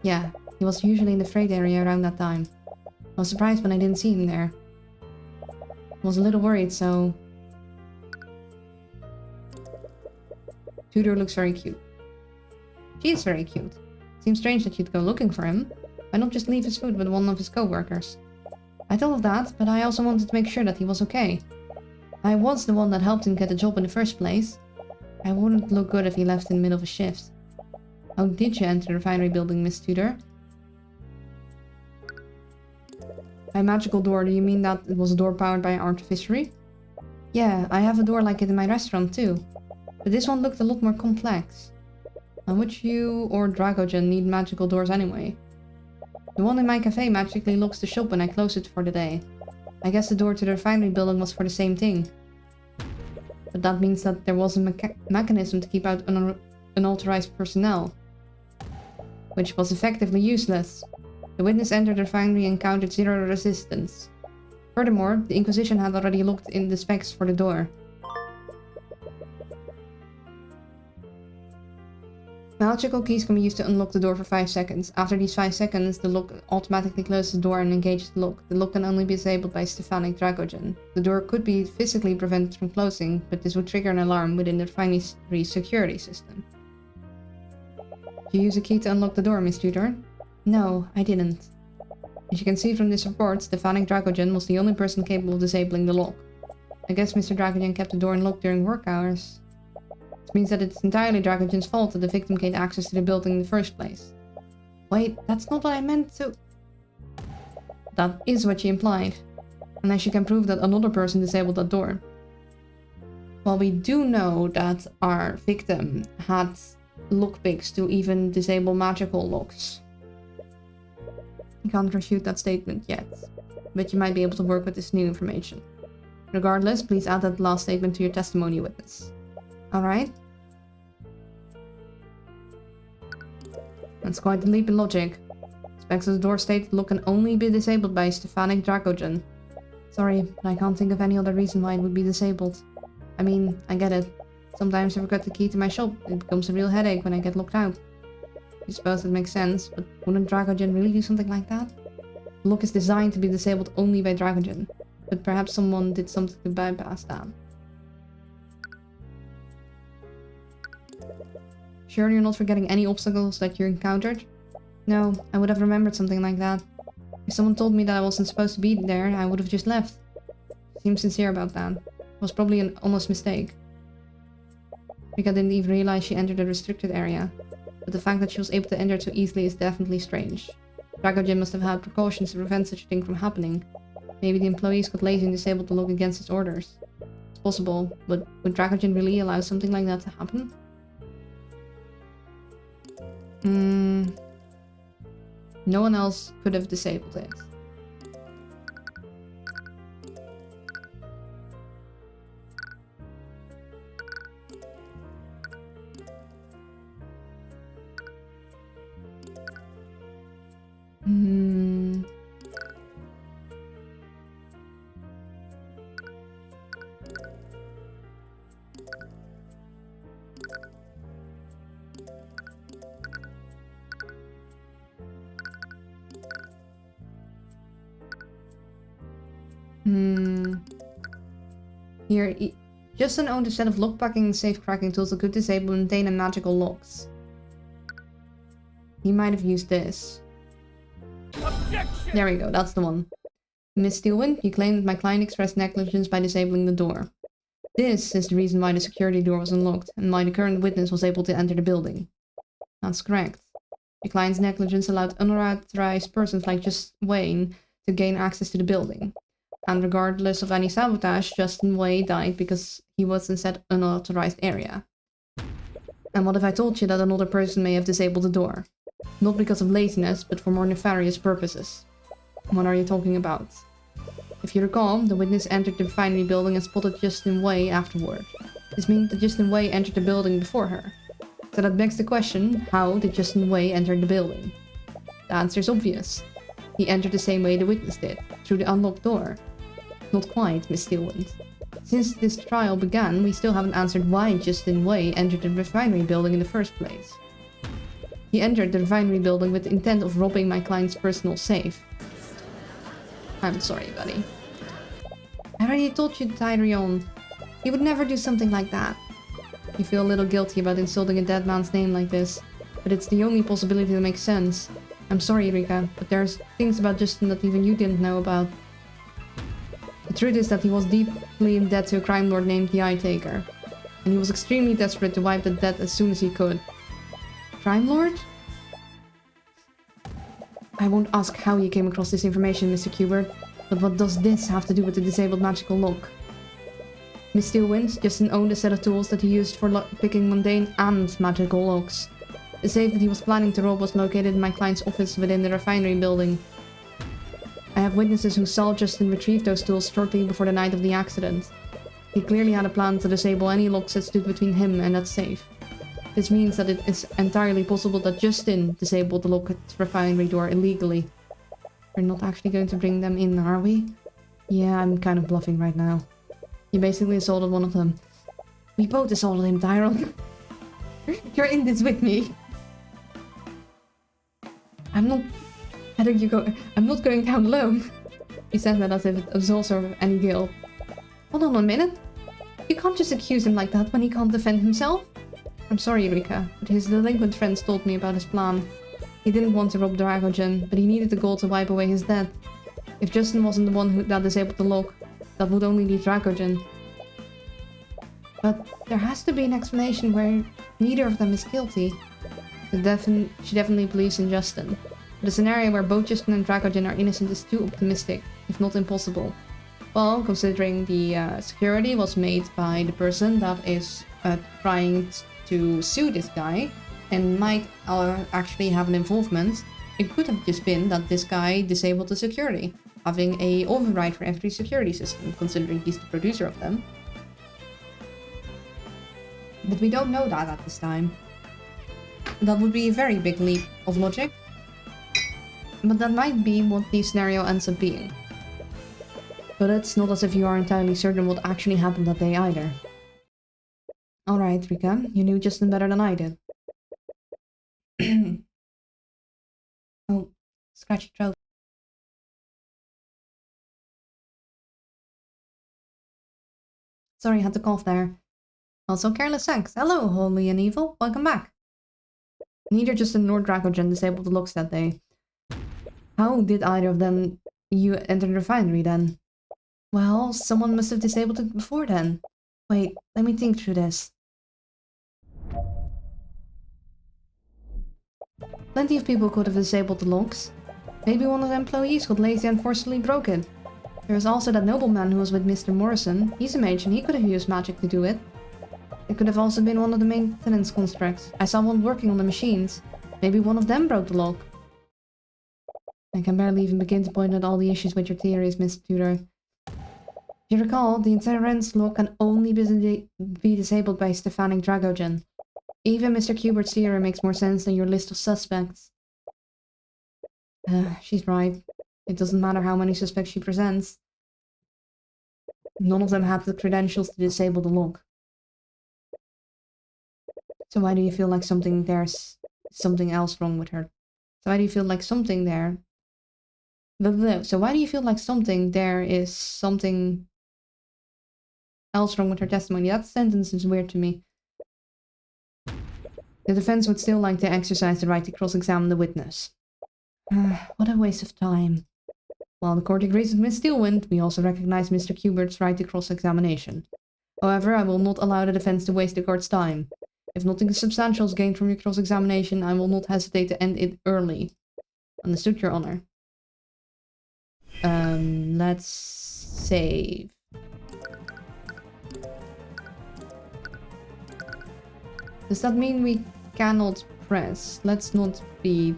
Yeah, he was usually in the freight area around that time. I was surprised when I didn't see him there. I was a little worried, so... Tudor looks very cute. She is very cute. Seems strange that you'd go looking for him. Why not just leave his food with one of his co-workers? I thought of that, but I also wanted to make sure that he was okay. I was the one that helped him get the job in the first place. I wouldn't look good if he left in the middle of a shift. How did you enter the refinery building, Miss Tudor? By magical door, do you mean that it was a door powered by artificery? Yeah, I have a door like it in my restaurant too. But this one looked a lot more complex. And would you or Dragogen need magical doors anyway? The one in my cafe magically locks the shop when I close it for the day. I guess the door to the refinery building was for the same thing. But that means that there was a mechanism to keep out unauthorized personnel. Which was effectively useless. The witness entered the refinery and encountered zero resistance. Furthermore, the Inquisition had already looked in the specs for the door. Magical keys can be used to unlock the door for 5 seconds. After these 5 seconds, the lock automatically closes the door and engages the lock. The lock can only be disabled by Stephanic Dragogen. The door could be physically prevented from closing, but this would trigger an alarm within the refinery security system. Did you use a key to unlock the door, Miss Tudor? No, I didn't. As you can see from this report, Stephanic Dragogen was the only person capable of disabling the lock. I guess Mr. Dragogen kept the door unlocked during work hours. This means that it's entirely Dragogen's fault that the victim gained access to the building in the first place. Wait, that's not what I meant to... That is what she implied. Unless you can prove that another person disabled that door. Well, we do know that our victim had lockpicks to even disable magical locks. You can't refute that statement yet, but you might be able to work with this new information. Regardless, please add that last statement to your testimony witness. Alright? That's quite the leap in logic. Specs of the door state the lock can only be disabled by Stephanic Dragogen. Sorry, but I can't think of any other reason why it would be disabled. I mean, I get it. Sometimes I forget the key to my shop. It becomes a real headache when I get locked out. I suppose that makes sense, but wouldn't Dragogen really do something like that? The lock is designed to be disabled only by Dragogen, but perhaps someone did something to bypass that. Sure you're not forgetting any obstacles that you encountered? No, I would have remembered something like that. If someone told me that I wasn't supposed to be there, I would have just left. Seems sincere about that. It was probably an honest mistake. Rika didn't even realize she entered a restricted area. But the fact that she was able to enter so easily is definitely strange. Dragogen must have had precautions to prevent such a thing from happening. Maybe the employees got lazy and disabled the lock against his orders. It's possible, but would Dragogen really allow something like that to happen? No one else could have disabled it. Here, Justin owned a set of lockpicking and safe cracking tools that could disable and maintain magical locks. He might have used this. Objection! There we go, that's the one. Miss Steelwind, you claim that my client expressed negligence by disabling the door. This is the reason why the security door was unlocked, and why the current witness was able to enter the building. That's correct. Your client's negligence allowed unauthorized persons like Just Wayne to gain access to the building. And regardless of any sabotage, Justin Way died because he was in said unauthorized area. And what if I told you that another person may have disabled the door? Not because of laziness, but for more nefarious purposes. What are you talking about? If you recall, the witness entered the refinery building and spotted Justin Way afterward. This means that Justin Way entered the building before her. So that begs the question, how did Justin Way enter the building? The answer is obvious. He entered the same way the witness did, through the unlocked door. Not quite, Miss Steelwind. Since this trial began, we still haven't answered why Justin Wei entered the refinery building in the first place. He entered the refinery building with the intent of robbing my client's personal safe. I'm sorry, buddy. I already told you, Tyrion. He would never do something like that. You feel a little guilty about insulting a dead man's name like this, but it's the only possibility that makes sense. I'm sorry, Rika, but there's things about Justin that even you didn't know about. The truth is that he was deeply in debt to a crime lord named the Eye Taker, and he was extremely desperate to wipe that debt as soon as he could. Crime lord? I won't ask how you came across this information, Mr. Kubert, but what does this have to do with the disabled magical lock? Miss Steelwind, Justin owned a set of tools that he used for picking mundane and magical locks. The safe that he was planning to rob was located in my client's office within the refinery building. I have witnesses who saw Justin retrieve those tools shortly before the night of the accident. He clearly had a plan to disable any locks that stood between him and that safe. This means that it is entirely possible that Justin disabled the lock at the refinery door illegally. We're not actually going to bring them in, are we? Yeah, I'm kind of bluffing right now. You basically assaulted one of them. We both assaulted him, Tyron. You're in this with me. I'm not going down alone. He said that as if it was also any guilt. Hold on a minute. You can't just accuse him like that when he can't defend himself. I'm sorry, Rika, but his delinquent friends told me about his plan. He didn't want to rob Dragogen, but he needed the gold to wipe away his debt. If Justin wasn't the one that disabled the lock, that would only leave Dragogen. But there has to be an explanation where neither of them is guilty. She definitely believes in Justin. But a scenario where both Justin and Dragogen are innocent is too optimistic, if not impossible. Well, considering the security was made by the person that is trying to sue this guy, and might actually have an involvement, it could have just been that this guy disabled the security, having a override for every security system, considering he's the producer of them. But we don't know that at this time. That would be a very big leap of logic. But that might be what the scenario ends up being. But it's not as if you are entirely certain what actually happened that day either. Alright, Rika, you knew Justin better than I did. Oh, scratchy throat. Sorry, I had to cough there. Also, Careless Sex. Hello, Holy and Evil. Welcome back. Neither Justin nor Dragogen disabled the locks that day. How did either of them enter the refinery then? Well, someone must have disabled it before then. Wait, let me think through this. Plenty of people could have disabled the locks. Maybe one of the employees got lazy and forcibly broke it. There was also that nobleman who was with Mr. Morrison. He's a mage and he could have used magic to do it. It could have also been one of the maintenance constructs. I saw one working on the machines. Maybe one of them broke the lock. I can barely even begin to point out all the issues with your theories, Miss Tudor. If you recall, the Interrens lock can only be disabled by Stefanik Dragogen. Even Mr. Kubert's theory makes more sense than your list of suspects. She's right. It doesn't matter how many suspects she presents. None of them had the credentials to disable the lock. So why do you feel like there's something else wrong with her? So why do you feel like something there... So why do you feel like there is something else wrong with her testimony? That sentence is weird to me. The defense would still like to exercise the right to cross-examine the witness. What a waste of time. While the court agrees with Miss Steelwind, we also recognize Mr. Kubert's right to cross-examination. However, I will not allow the defense to waste the court's time. If nothing substantial is gained from your cross-examination, I will not hesitate to end it early. Understood, Your Honor. Let's save. Does that mean we cannot press? Let's not be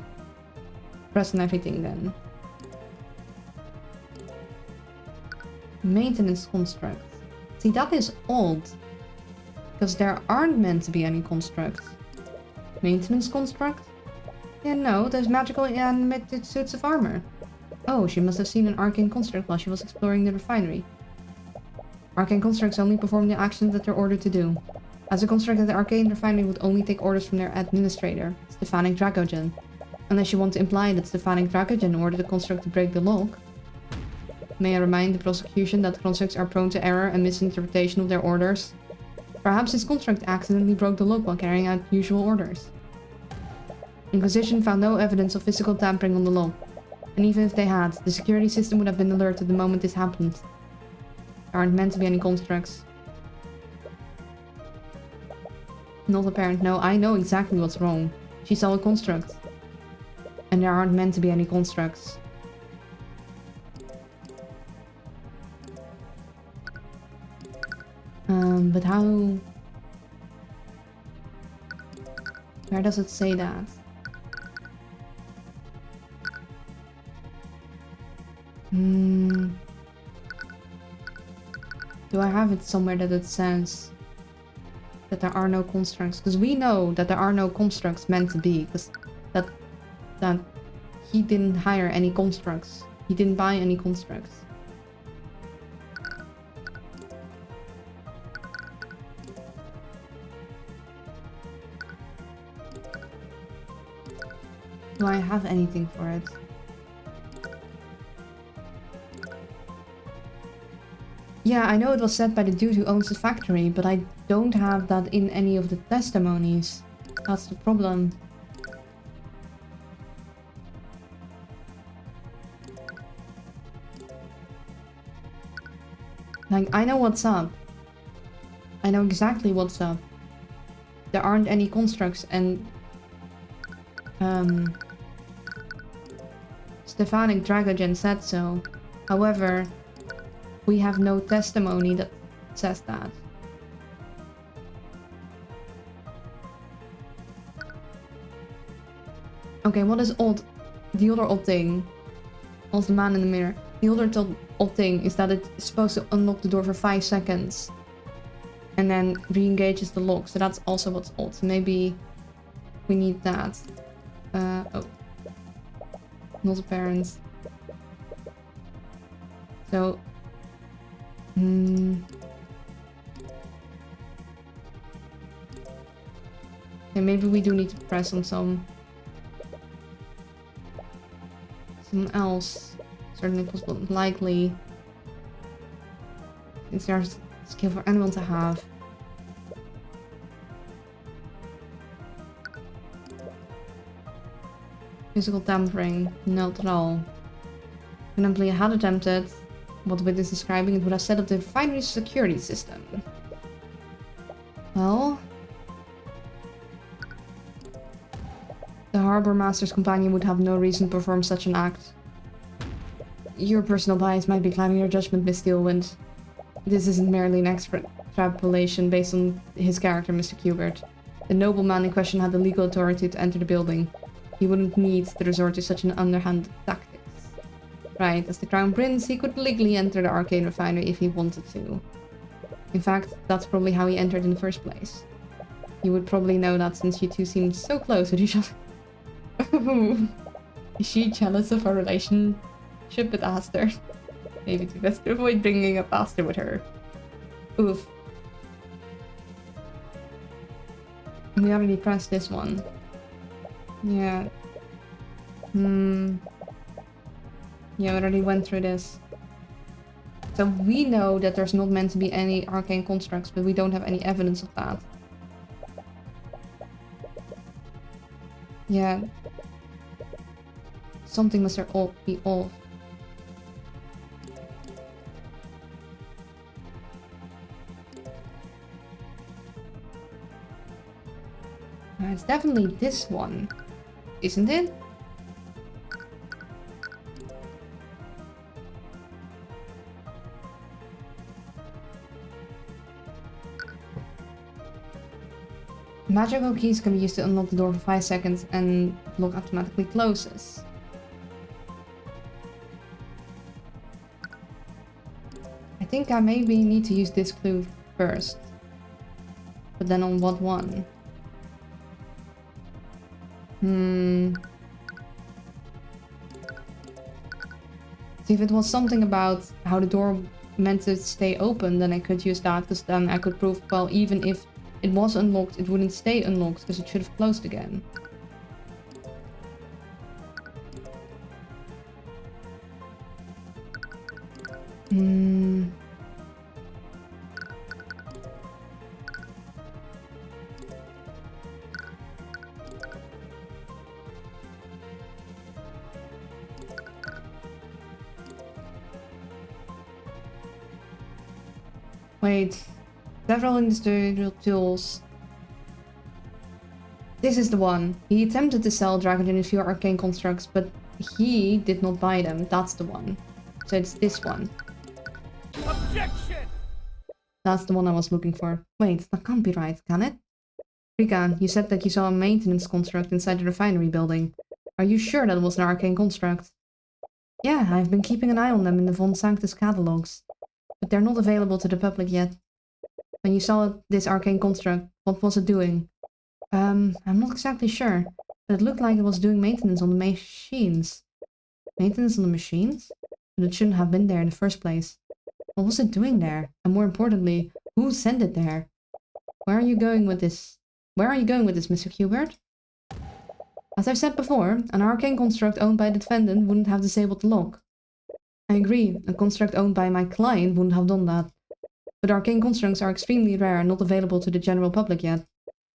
pressing everything then. Maintenance construct. See, that is odd. Because there aren't meant to be any constructs. Maintenance construct? Yeah, no, there's magical animated suits of armor. Oh, she must have seen an arcane construct while she was exploring the refinery. Arcane constructs only perform the actions that they're ordered to do. As a construct at the Arcane Refinery would only take orders from their administrator, Stefanik Dragogen. Unless you want to imply that Stefanik Dragogen ordered the construct to break the lock. May I remind the prosecution that constructs are prone to error and misinterpretation of their orders? Perhaps this construct accidentally broke the lock while carrying out usual orders. Inquisition found no evidence of physical tampering on the lock. And even if they had, the security system would have been alerted the moment this happened. There aren't meant to be any constructs. Not apparent. No, I know exactly what's wrong. She saw a construct. And there aren't meant to be any constructs. But how... Where does it say that? Do I have it somewhere that it says that there are no constructs? Because we know that there are no constructs meant to be, because that he didn't hire any constructs. He didn't buy any constructs. Do I have anything for it? Yeah, I know it was said by the dude who owns the factory, but I don't have that in any of the testimonies. That's the problem. Like, I know what's up. I know exactly what's up. There aren't any constructs and... Stefanik Dragogen said so. However, we have no testimony that says that. Okay, what is odd? The other odd thing. Was the man in the mirror. The other odd thing is that it's supposed to unlock the door for 5 seconds. And then re-engages the lock. So that's also what's odd. So maybe we need that. Oh. Not apparent. So... Okay, maybe we do need to press on some else. Certainly possible, likely. Since there's a skill for anyone to have. Physical tampering, not at all. If an employee had attempted what the witness is describing, it would have set up the refinery's security system. Well... The Harbor Master's companion would have no reason to perform such an act. Your personal bias might be clouding your judgment, Miss Steelwind. This isn't merely an extrapolation based on his character, Mr. Kubert. The nobleman in question had the legal authority to enter the building. He wouldn't need to resort to such an underhand tactics. Right, as the Crown Prince, he could legally enter the Arcane Refinery if he wanted to. In fact, that's probably how he entered in the first place. You would probably know that since you two seemed so close with each other. Is she jealous of our relationship with Aster? Maybe to best avoid bringing up Aster with her. Oof. We already pressed this one. Yeah. Yeah, we already went through this. So we know that there's not meant to be any arcane constructs, but we don't have any evidence of that. Yeah. Something must be off. It's definitely this one, isn't it? Magical keys can be used to unlock the door for 5 seconds and the lock automatically closes. I think I maybe need to use this clue first. But then on what one? See, if it was something about how the door meant to stay open, then I could use that, because then I could prove, well, even if it was unlocked, it wouldn't stay unlocked, because it should have closed again. Wait, several industrial tools. This is the one. He attempted to sell Dragon a few arcane constructs, but he did not buy them. That's the one. So it's this one. Objection! That's the one I was looking for. Wait, that can't be right, can it? Rika, you said that you saw a maintenance construct inside the refinery building. Are you sure that was an arcane construct? Yeah, I've been keeping an eye on them in the Von Sanctus catalogs. But they're not available to the public yet. When you saw this arcane construct, what was it doing? I'm not exactly sure, but it looked like it was doing maintenance on the machines. Maintenance on the machines? But it shouldn't have been there in the first place. What was it doing there? And more importantly, who sent it there? Where are you going with this? Mr. Hubert? As I've said before, an arcane construct owned by the defendant wouldn't have disabled the lock. I agree, a construct owned by my client wouldn't have done that. But arcane constructs are extremely rare and not available to the general public yet.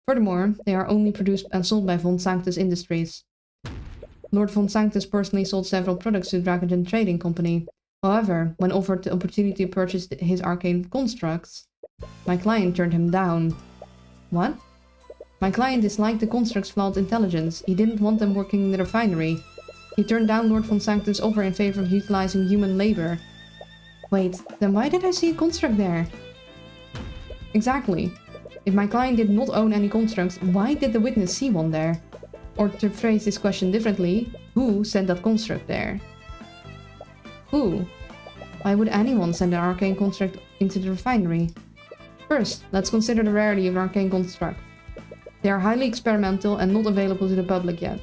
Furthermore, they are only produced and sold by Von Sanctus Industries. Lord Von Sanctus personally sold several products to Dragon Trading Company. However, when offered the opportunity to purchase his arcane constructs, my client turned him down. What? My client disliked the construct's flawed intelligence. He didn't want them working in the refinery. He turned down Lord Von Sanctus' offer in favor of utilizing human labor. Wait, then why did I see a construct there? Exactly. If my client did not own any constructs, why did the witness see one there? Or to phrase this question differently, who sent that construct there? Who? Why would anyone send an arcane construct into the refinery? First, let's consider the rarity of an arcane construct. They are highly experimental and not available to the public yet.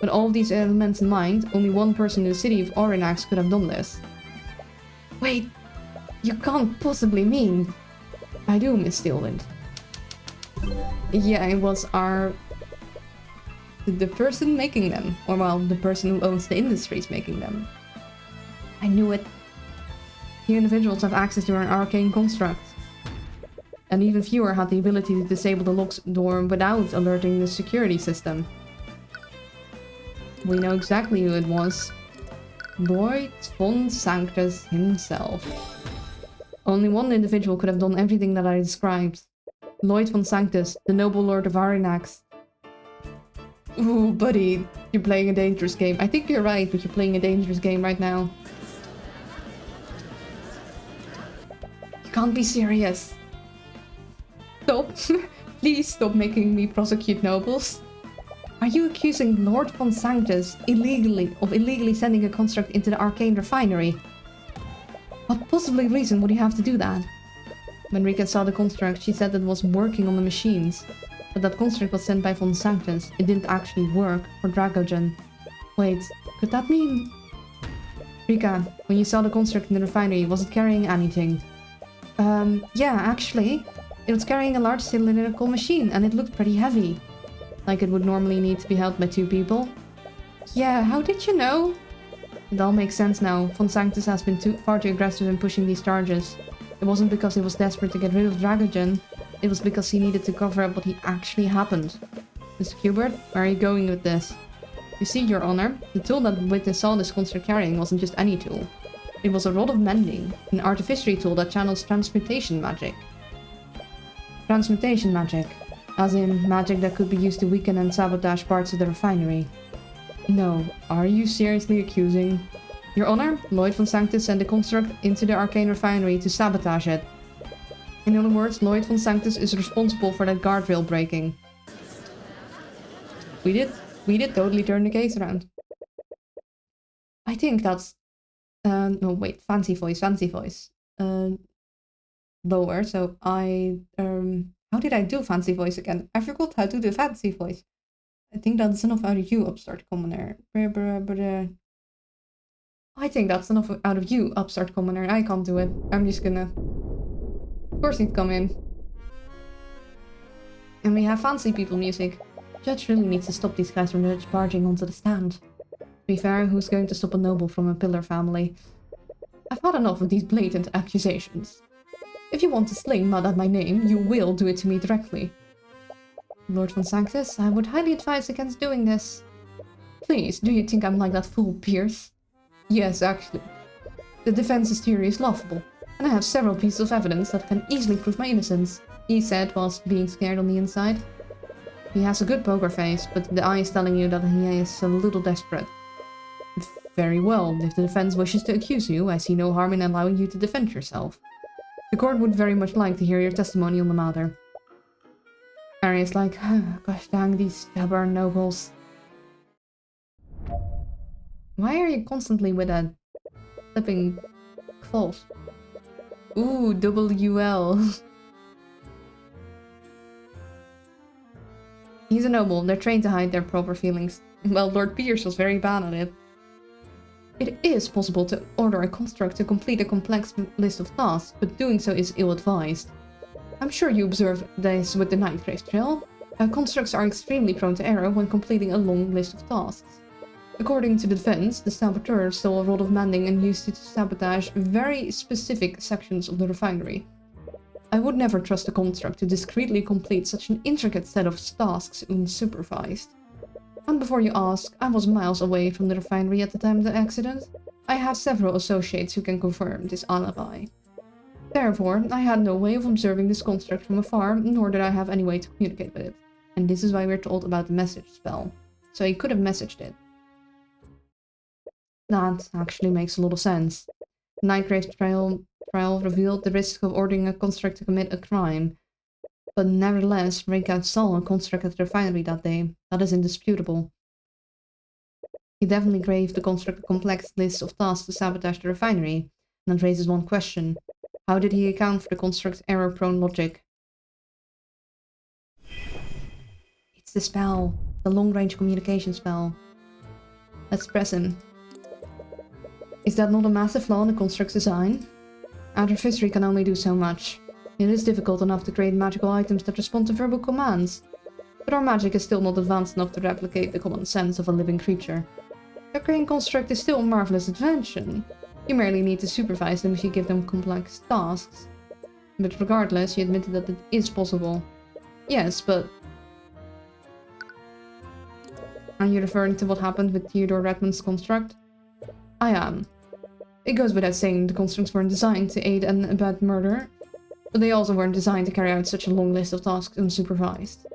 With all of these elements in mind, only one person in the city of Orinax could have done this. Wait, you can't possibly mean... I do, Miss Steelwind. Yeah, it was the person making them. Or well, the person who owns the industries making them. I knew it. Few individuals have access to an arcane construct. And even fewer had the ability to disable the lock's door without alerting the security system. We know exactly who it was. Lord Von Sanctus himself. Only one individual could have done everything that I described. Lloyd Von Sanctus, the noble lord of Arinax. Ooh, buddy, you're playing a dangerous game. I think you're right, but you're playing a dangerous game right now. You can't be serious. Stop. Please stop making me prosecute nobles. Are you accusing Lord Von Sanctus of illegally sending a construct into the Arcane refinery? What possibly reason would he have to do that? When Rika saw the construct, she said that it was working on the machines. But that construct was sent by Von Sanctus. It didn't actually work for Dragogen. Wait, could that mean... Rika, when you saw the construct in the refinery, was it carrying anything? Yeah, actually. It was carrying a large cylindrical machine, and it looked pretty heavy. Like it would normally need to be held by 2 people. Yeah, how did you know? It all makes sense now. Von Sanctus has been far too aggressive in pushing these charges. It wasn't because he was desperate to get rid of Dragogen. It was because he needed to cover up what actually happened. Mr. Hubert, where are you going with this? You see, Your Honor, the tool that the witness saw this construct carrying wasn't just any tool. It was a rod of mending, an artificery tool that channels transmutation magic. Transmutation magic. As in, magic that could be used to weaken and sabotage parts of the refinery. No, are you seriously accusing... Your Honor, Lloyd Von Sanctus sent the construct into the Arcane refinery to sabotage it. In other words, Lloyd Von Sanctus is responsible for that guardrail breaking. We did totally turn the case around. I think that's... no, wait, fancy voice. Lower, so I... How did I do fancy voice again? I forgot how to do fancy voice. I think that's enough out of you, upstart commoner. I think that's enough out of you, upstart commoner. I can't do it. I'm just gonna... Of course he'd come in. And we have fancy people music. Judge really needs to stop these guys from just barging onto the stand. To be fair, who's going to stop a noble from a pillar family? I've had enough of these blatant accusations. If you want to sling mud at my name, you will do it to me directly. Lord von Sanctus, I would highly advise against doing this. Please, do you think I'm like that fool Pierce? Yes, actually. The defense's theory is laughable, and I have several pieces of evidence that can easily prove my innocence, he said whilst being scared on the inside. He has a good poker face, but the eye is telling you that he is a little desperate. Very well, if the defense wishes to accuse you, I see no harm in allowing you to defend yourself. The court would very much like to hear your testimony on the matter. Harry is like, gosh dang these stubborn nobles. Why are you constantly with that flipping clothes? Ooh, WL. He's a noble, they're trained to hide their proper feelings. Well, Lord Pierce was very bad at it. It is possible to order a construct to complete a complex list of tasks, but doing so is ill-advised. I'm sure you observed this with the Nightgrave Trail. Constructs are extremely prone to error when completing a long list of tasks. According to the defense, the saboteur stole a rod of mending and used it to sabotage very specific sections of the refinery. I would never trust a construct to discreetly complete such an intricate set of tasks unsupervised. And before you ask, I was miles away from the refinery at the time of the accident. I have several associates who can confirm this alibi. Therefore, I had no way of observing this construct from afar, nor did I have any way to communicate with it. And this is why we're told about the message spell. So he could have messaged it. That actually makes a lot of sense. The Nightgrave trial revealed the risk of ordering a construct to commit a crime. But nevertheless, Rinkat saw a construct at the refinery that day. That is indisputable. He definitely gave the construct a complex list of tasks to sabotage the refinery. And that raises one question. How did he account for the construct's error-prone logic? It's the spell. The long-range communication spell. Let's press him. Is that not a massive flaw in the construct's design? Artificery can only do so much. It is difficult enough to create magical items that respond to verbal commands, but our magic is still not advanced enough to replicate the common sense of a living creature. The Arcane construct is still a marvelous invention. You merely need to supervise them if you give them complex tasks. But regardless, you admitted that it is possible. Yes, but... Are you referring to what happened with Theodore Redmond's construct? I am. It goes without saying the constructs weren't designed to aid and abet murder, but they also weren't designed to carry out such a long list of tasks unsupervised.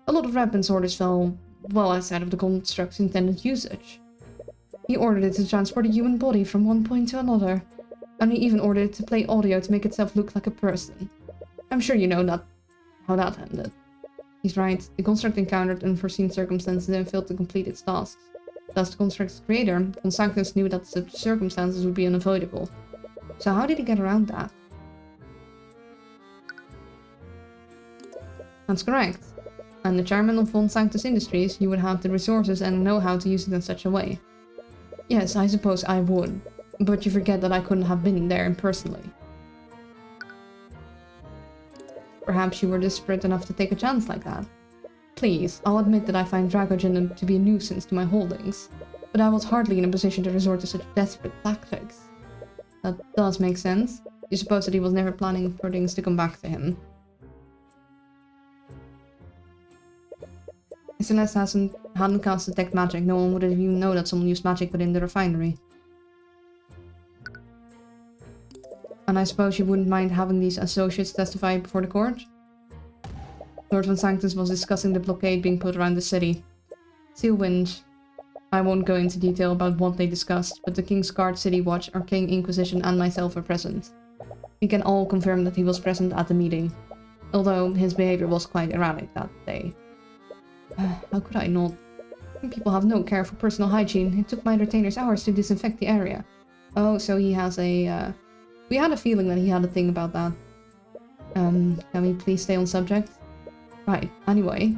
A lot of Redmond's orders fell well outside of the construct's intended usage. He ordered it to transport a human body from one point to another, and he even ordered it to play audio to make itself look like a person. I'm sure you know how that ended. He's right, the construct encountered unforeseen circumstances and failed to complete its tasks. Thus, the construct's creator, von Sanctus, knew that such circumstances would be unavoidable. So how did he get around that? That's correct. And the chairman of von Sanctus Industries, you would have the resources and know how to use it in such a way. Yes, I suppose I would, but you forget that I couldn't have been there personally. Perhaps you were desperate enough to take a chance like that. Please, I'll admit that I find Dragogen to be a nuisance to my holdings, but I was hardly in a position to resort to such desperate tactics. That does make sense. You suppose that he was never planning for things to come back to him. If Celeste hadn't cast Detect Magic, no one would have even known that someone used magic within the refinery. And I suppose you wouldn't mind having these associates testify before the court? Lord von Sanctus was discussing the blockade being put around the city. Sealwind. I won't go into detail about what they discussed, but the King's Guard, City Watch, Arcane Inquisition and myself were present. We can all confirm that he was present at the meeting, although his behavior was quite erratic that day. How could I not? People have no care for personal hygiene. It took my retainers hours to disinfect the area. Oh, so he has a... We had a feeling that he had a thing about that. Can we please stay on subject? Right, anyway.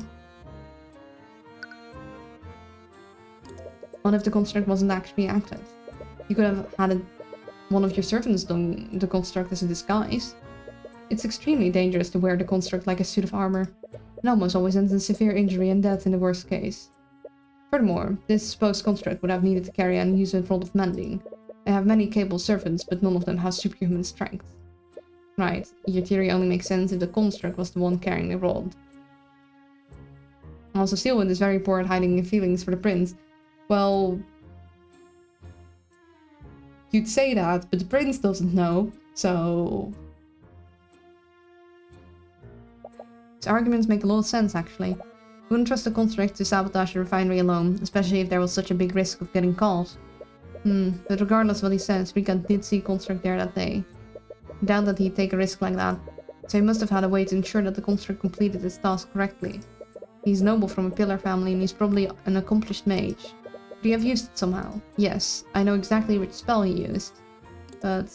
What if the construct wasn't actually active? You could have had one of your servants don the construct as a disguise. It's extremely dangerous to wear the construct like a suit of armor. It almost always ends in severe injury and death in the worst case. Furthermore, this supposed construct would have needed to carry an unusual rod of mending. I have many capable servants, but none of them have superhuman strength. Right, your theory only makes sense if the construct was the one carrying the rod. Also, Steelwind is very poor at hiding your feelings for the prince. Well, you'd say that, but the prince doesn't know, so... His arguments make a lot of sense, actually. I wouldn't trust the construct to sabotage the refinery alone, especially if there was such a big risk of getting caught. But regardless of what he says, Rika did see construct there that day. I doubt that he'd take a risk like that, so he must have had a way to ensure that the construct completed its task correctly. He's noble from a pillar family and he's probably an accomplished mage. Could he have used it somehow? Yes, I know exactly which spell he used, but...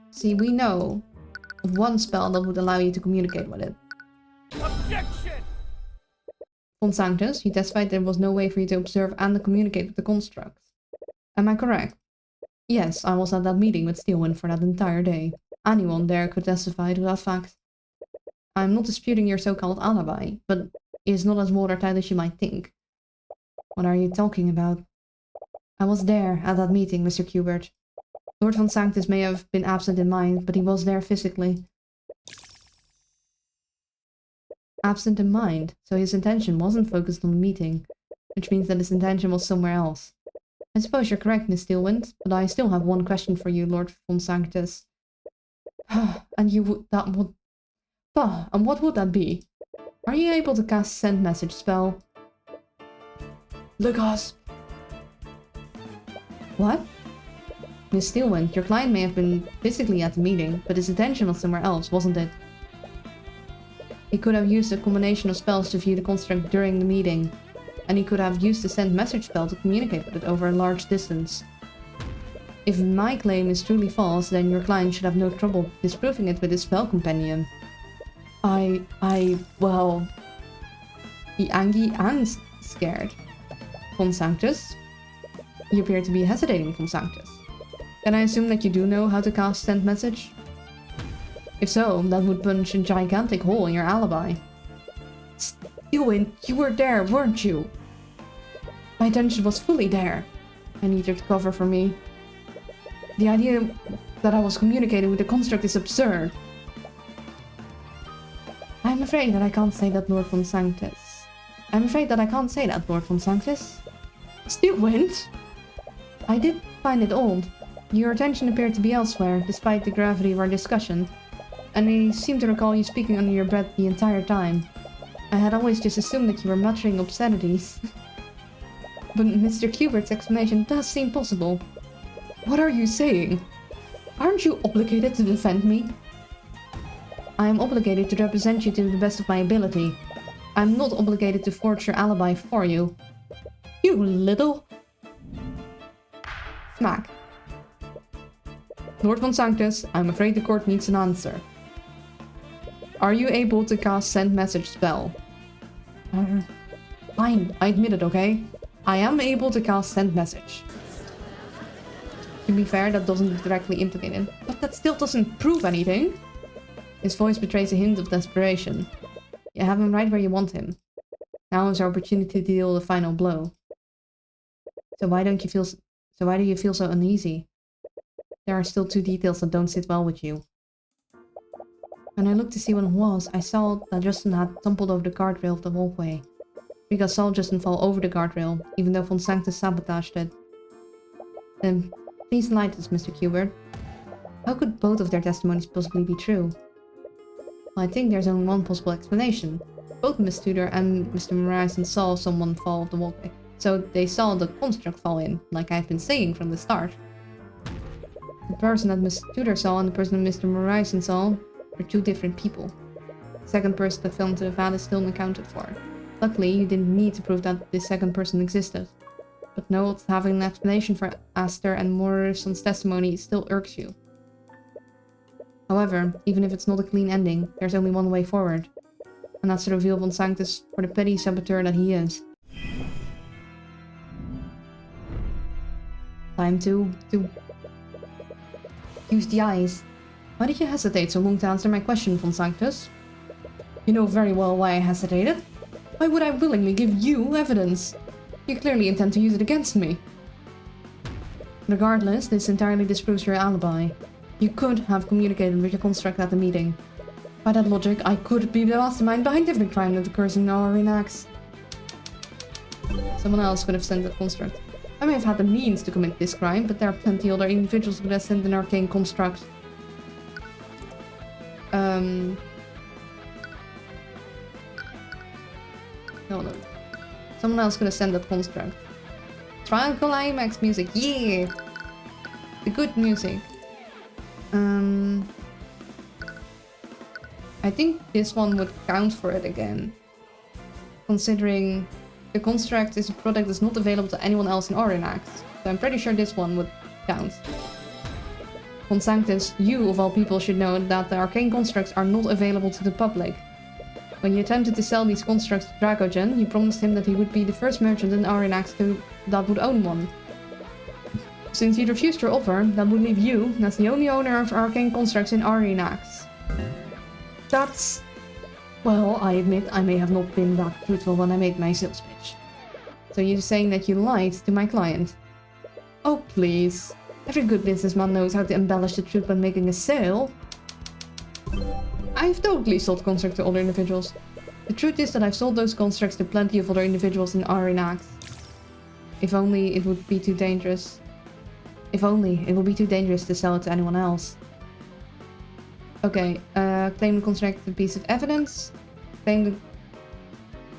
See, we know of one spell that would allow you to communicate with it. Objection! Von Sanctus, you testified there was no way for you to observe and communicate with the construct. Am I correct? Yes, I was at that meeting with Steelwind for that entire day. Anyone there could testify to that fact. I'm not disputing your so-called alibi, but it is not as watertight as you might think. What are you talking about? I was there at that meeting, Mr. Kubert. Lord von Sanctus may have been absent in mind, but he was there physically. Absent in mind, so his attention wasn't focused on the meeting, which means that his intention was somewhere else. I suppose you're correct, Miss Steelwind, but I still have one question for you, Lord von Sanctus. And what would that be? Are you able to cast send message spell? Lucas! What? Miss Steelwind, your client may have been physically at the meeting, but his attention was somewhere else, wasn't it? He could have used a combination of spells to view the construct during the meeting, and he could have used the send message spell to communicate with it over a large distance. If my claim is truly false, then your client should have no trouble disproving it with his spell companion. Well... He angry and scared. Von Sanctus? You appear to be hesitating, Von Sanctus. Can I assume that you do know how to cast send message? If so, that would punch a gigantic hole in your alibi. Steelwind, you were there, weren't you? My attention was fully there. I need you to cover for me. The idea that I was communicating with the construct is absurd. I'm afraid that I can't say that, Lord von Sanctus. Steelwind? I did find it odd. Your attention appeared to be elsewhere, despite the gravity of our discussion. And I seem to recall you speaking under your breath the entire time. I had always just assumed that you were muttering obscenities. But Mr. Kubert's explanation does seem possible. What are you saying? Aren't you obligated to defend me? I am obligated to represent you to the best of my ability. I'm not obligated to forge your alibi for you. You little... Smack. Lord von Sanctus, I'm afraid the court needs an answer. Are you able to cast send message spell? Fine, I admit it, okay? I am able to cast send message. To be fair, that doesn't directly implicate him, but that still doesn't prove anything. His voice betrays a hint of desperation. You have him right where you want him. Now is our opportunity to deal the final blow. So why do you feel so uneasy? There are still two details that don't sit well with you. When I looked to see what it was, I saw that Justin had tumbled over the guardrail of the walkway. Rika saw Justin fall over the guardrail, even though Von Sanctus sabotaged it. Then, please enlighten us, Mr. Kubert. How could both of their testimonies possibly be true? Well, I think there's only one possible explanation. Both Miss Tudor and Mr. Morrison saw someone fall off the walkway, so they saw the construct fall in, like I've been saying from the start. The person that Miss Tudor saw and the person that Mr. Morrison saw were two different people. The second person that fell into the vat is still unaccounted for. Luckily, you didn't need to prove that this second person existed. But note, having an explanation for Aster and Morrison's testimony still irks you. However, even if it's not a clean ending, there's only one way forward. And that's to reveal Von Sanctus for the petty saboteur that he is. Time to use the eyes. Why did you hesitate so long to answer my question, Von Sanctus? You know very well why I hesitated. Why would I willingly give you evidence? You clearly intend to use it against me. Regardless, this entirely disproves your alibi. You could have communicated with your construct at the meeting. By that logic, I could be the mastermind behind every crime that occurs in our reenacts. Someone else could have sent that construct. I may have had the means to commit this crime, but there are plenty other individuals who could have sent an arcane construct. No. Someone else could have sent that construct. Trial climax music, yeah! The good music. I think this one would count for it again. Considering the construct is a product that's not available to anyone else in Orinax. So I'm pretty sure this one would count. Von Sanctus, you of all people should know that the arcane constructs are not available to the public. When you attempted to sell these constructs to Dragogen, you promised him that he would be the first merchant in Orinax that would own one. Since he refused your offer, that would leave you as the only owner of arcane constructs in Orinax. That's... Well, I admit I may have not been that truthful when I made my sales pitch. So you're saying that you lied to my client? Oh, please. Every good businessman knows how to embellish the truth when making a sale. I've totally sold constructs to other individuals. The truth is that I've sold those constructs to plenty of other individuals in Orinax. If only it would be too dangerous. If only it would be too dangerous to sell it to anyone else. Okay, claim the construct a piece of evidence. Claim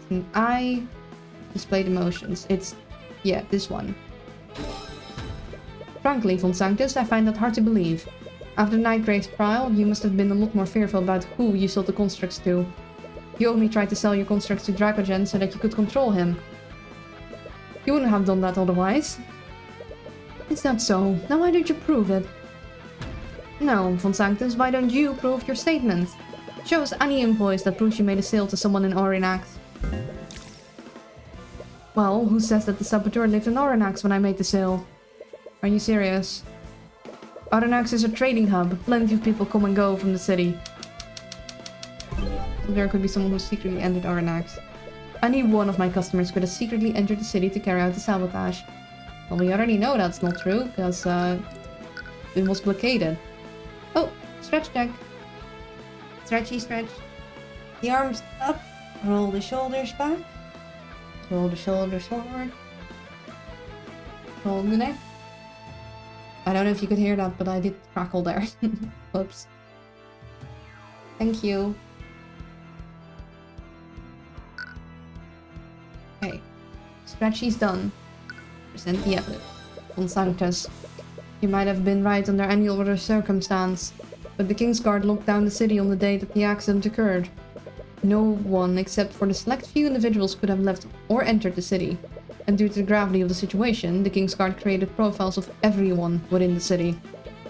an eye. Display the motions. It's... yeah, this one. Frankly, Von Sanctus, I find that hard to believe. After Nightgrave's trial, you must have been a lot more fearful about who you sold the constructs to. You only tried to sell your constructs to Dragogen so that you could control him. You wouldn't have done that otherwise. Is that so? Now why don't you prove it? No, Von Sanctus, why don't you prove your statement? Show us any invoice that proves you made a sale to someone in Orinax. Well, who says that the saboteur lived in Orinax when I made the sale? Are you serious? Orinax is a trading hub. Plenty of people come and go from the city. So there could be someone who secretly entered Orinax. Any one of my customers could have secretly entered the city to carry out the sabotage. Well, we already know that's not true, because it was blockaded. Oh, stretch check. Stretchy stretch. The arms up. Roll the shoulders back. Roll the shoulders forward. Roll the neck. I don't know if you could hear that, but I did crackle there. Whoops. Thank you. Okay. Stretchy's done. Present the evidence. Von Sanctus. You might have been right under any other circumstance, but the Kingsguard locked down the city on the day that the accident occurred. No one except for the select few individuals could have left or entered the city. And due to the gravity of the situation, the Kingsguard created profiles of everyone within the city.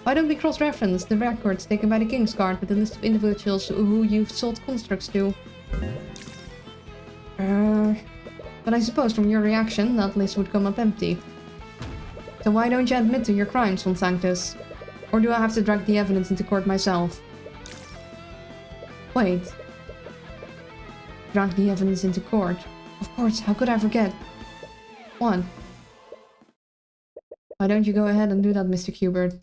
Why don't we cross-reference the records taken by the Kingsguard with a list of individuals who you've sold constructs to? But I suppose from your reaction, that list would come up empty. So why don't you admit to your crimes, Von Sanctus? Or do I have to drag the evidence into court myself? Wait. Drag the evidence into court? Of course, how could I forget? What? Why don't you go ahead and do that, Mr. Hubert?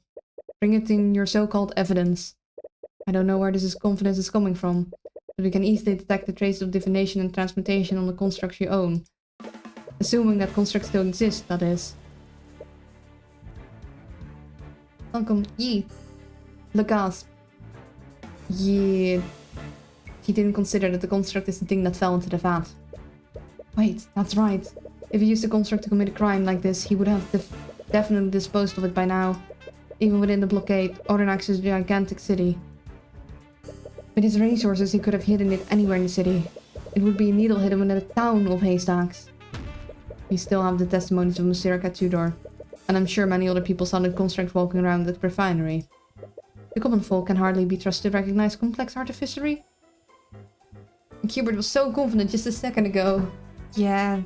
Bring it in your so-called evidence. I don't know where this confidence is coming from, but we can easily detect the traces of divination and transmutation on the constructs you own. Assuming that constructs still exist, that is. Welcome, Yee. The gasp. Yeah. He didn't consider that the construct is the thing that fell into the vat. Wait, that's right. If he used the construct to commit a crime like this, he would have definitely disposed of it by now. Even within the blockade, Orinax is a gigantic city. With his resources, he could have hidden it anywhere in the city. It would be a needle hidden within a town of haystacks. We still have the testimonies of Musiraka Tudor, and I'm sure many other people saw the construct walking around the refinery. The common folk can hardly be trusted to recognize complex artificery. Hubert was so confident just a second ago. Yeah.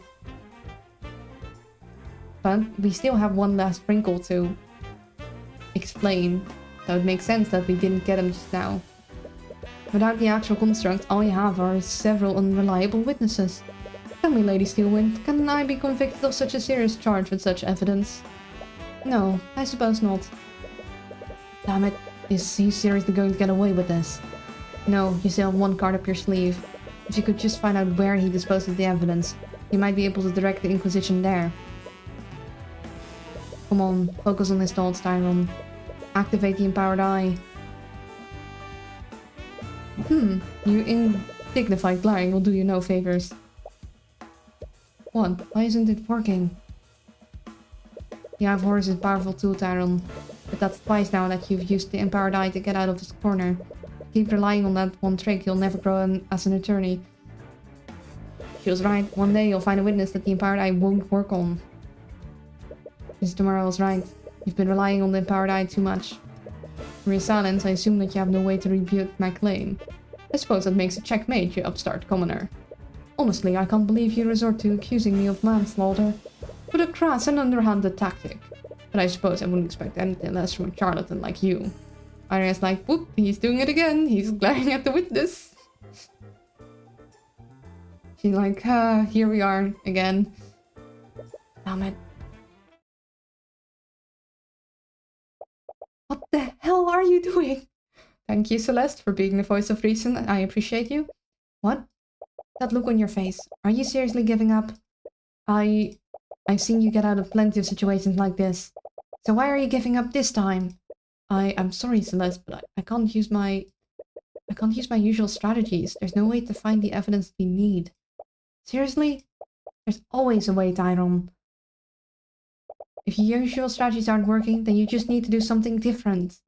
But we still have one last wrinkle to explain. So it makes sense that we didn't get him just now. Without the actual construct, all you have are several unreliable witnesses. Tell me, Lady Steelwind, can I be convicted of such a serious charge with such evidence? No, I suppose not. Damn it, is he seriously going to get away with this? No, you still have one card up your sleeve. If you could just find out where he disposed of the evidence, you might be able to direct the Inquisition there. Come on, focus on his thoughts, Tyrone. Activate the Empowered Eye. You indignified glaring will do you no favors. What? Why isn't it working? The Eye of Horus is a powerful tool, Tyrone. But that's twice now that you've used the Empowered Eye to get out of this corner. Keep relying on that one trick, you'll never grow as an attorney. She was right. One day you'll find a witness that the Empowered Eye won't work on. Mr. Tomorrow was right. You've been relying on the Empowered Eye too much. From your silence, I assume that you have no way to rebut my claim. I suppose that makes a checkmate, you upstart commoner. Honestly, I can't believe you resort to accusing me of manslaughter. What a crass and underhanded tactic. But I suppose I wouldn't expect anything less from a charlatan like you. Aria's like, whoop, he's doing it again. He's glaring at the witness. She's like, here we are again. Damn it. What the hell are you doing? Thank you, Celeste, for being the voice of reason. I appreciate you. What? That look on your face. Are you seriously giving up? I've seen you get out of plenty of situations like this. So why are you giving up this time? I'm sorry, Celeste, but I can't use my usual strategies. There's no way to find the evidence we need. Seriously? There's always a way, Tyrone. If your usual strategies aren't working, then you just need to do something different.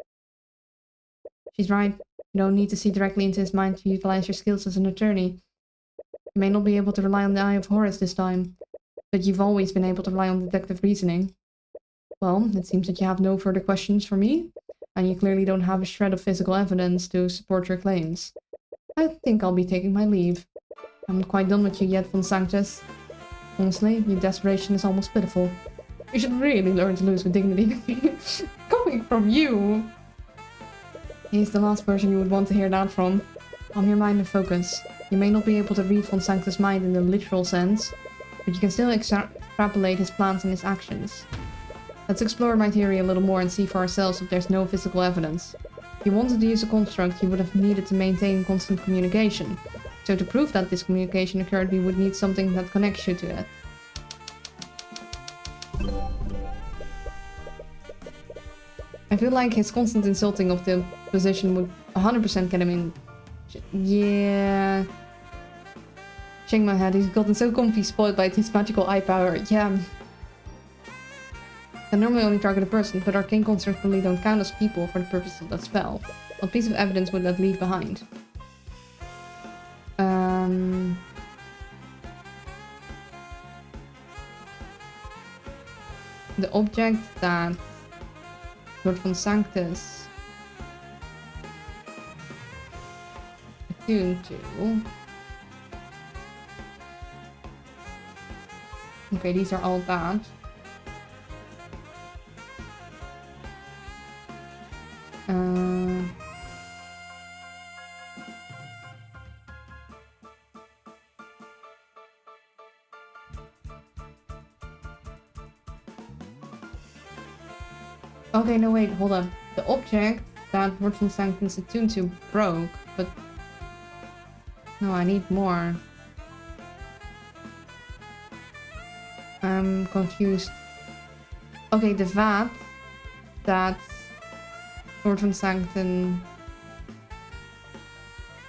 She's right. You don't need to see directly into his mind to utilize your skills as an attorney. You may not be able to rely on the Eye of Horus this time, but you've always been able to rely on deductive reasoning. Well, it seems that you have no further questions for me, and you clearly don't have a shred of physical evidence to support your claims. I think I'll be taking my leave. I'm not quite done with you yet, Von Sanctus. Honestly, your desperation is almost pitiful. You should really learn to lose with dignity. Coming from you! He's the last person you would want to hear that from. Calm your mind and focus. You may not be able to read Von Sanctus' mind in the literal sense, but you can still extrapolate his plans and his actions. Let's explore my theory a little more and see for ourselves if there's no physical evidence. If you wanted to use a construct, you would have needed to maintain constant communication. So to prove that this communication occurred, we would need something that connects you to it. I feel like his constant insulting of the position would 100% get him in. Yeah. Shake my head, he's gotten so comfy spoiled by his magical eye power. Yeah. I normally only target a person, but arcane constructs really don't count as people for the purpose of that spell. What piece of evidence would that leave behind? The object that Lord Von Sanctus attuned to. Okay, these are all bad. Okay, no wait, hold on. The object that Lord Von Sanctus attuned to broke, but... No, I need more. I'm confused. Okay, the vat that Lord Von Sanctus...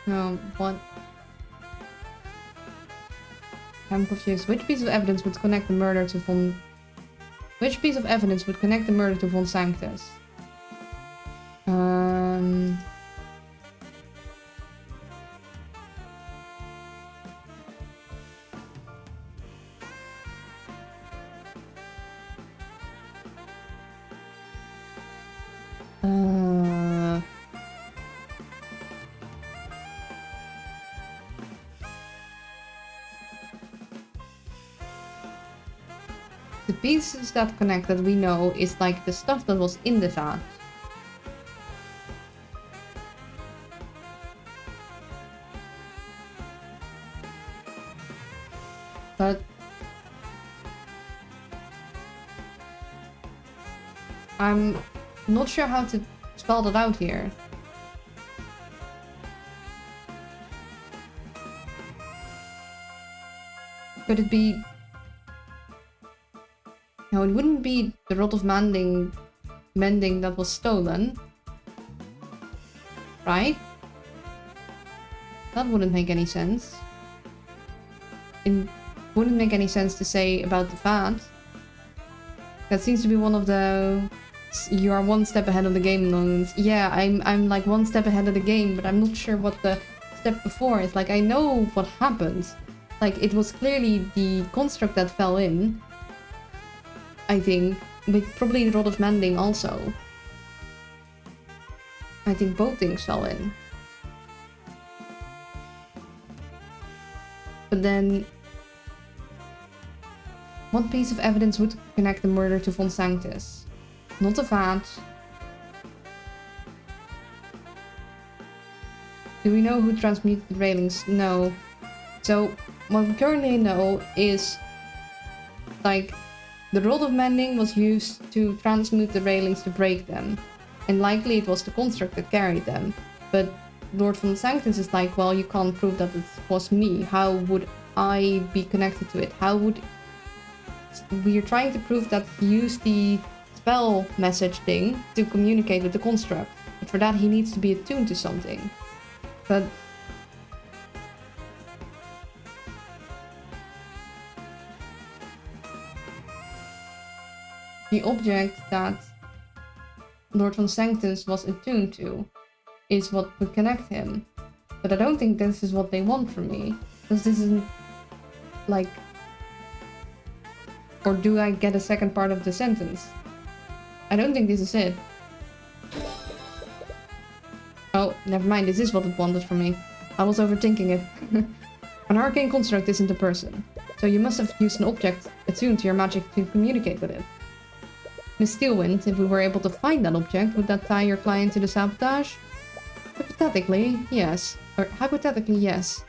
No, what? I'm confused. Which piece of evidence would connect the murder to Von... Which piece of evidence would connect the murder to Von Sanctus? the pieces that connect that we know is like the stuff that was in the vat. But I'm not sure how to spell that out here. Could it be... No, it wouldn't be the rod of mending that was stolen. Right? That wouldn't make any sense. It wouldn't make any sense to say about the vat. That seems to be one of the... You are one step ahead of the game moments. Yeah, I'm like one step ahead of the game, but I'm not sure what the step before is. Like, I know what happened. Like, it was clearly the construct that fell in. I think. But probably the rod of mending also. I think both things fell in. But then... What piece of evidence would connect the murder to Von Sanctus? Not the vat. Do we know who transmuted the railings? No. So, what we currently know is... Like, the rod of mending was used to transmute the railings to break them. And likely it was the construct that carried them. But Lord Von Sanctus is like, well, you can't prove that it was me. How would I be connected to it? How would... We're trying to prove that he used the spell message thing to communicate with the construct. But for that he needs to be attuned to something. But... The object that Lord Von Sanctus was attuned to is what would connect him. But I don't think this is what they want from me. Because this isn't... Like... Or do I get a second part of the sentence? I don't think this is it. Oh, never mind, this is what it wanted from me. I was overthinking it. An arcane construct isn't a person, so you must have used an object attuned to your magic to communicate with it. Miss Steelwind, if we were able to find that object, would that tie your client to the sabotage? Hypothetically, yes. Or hypothetically, yes.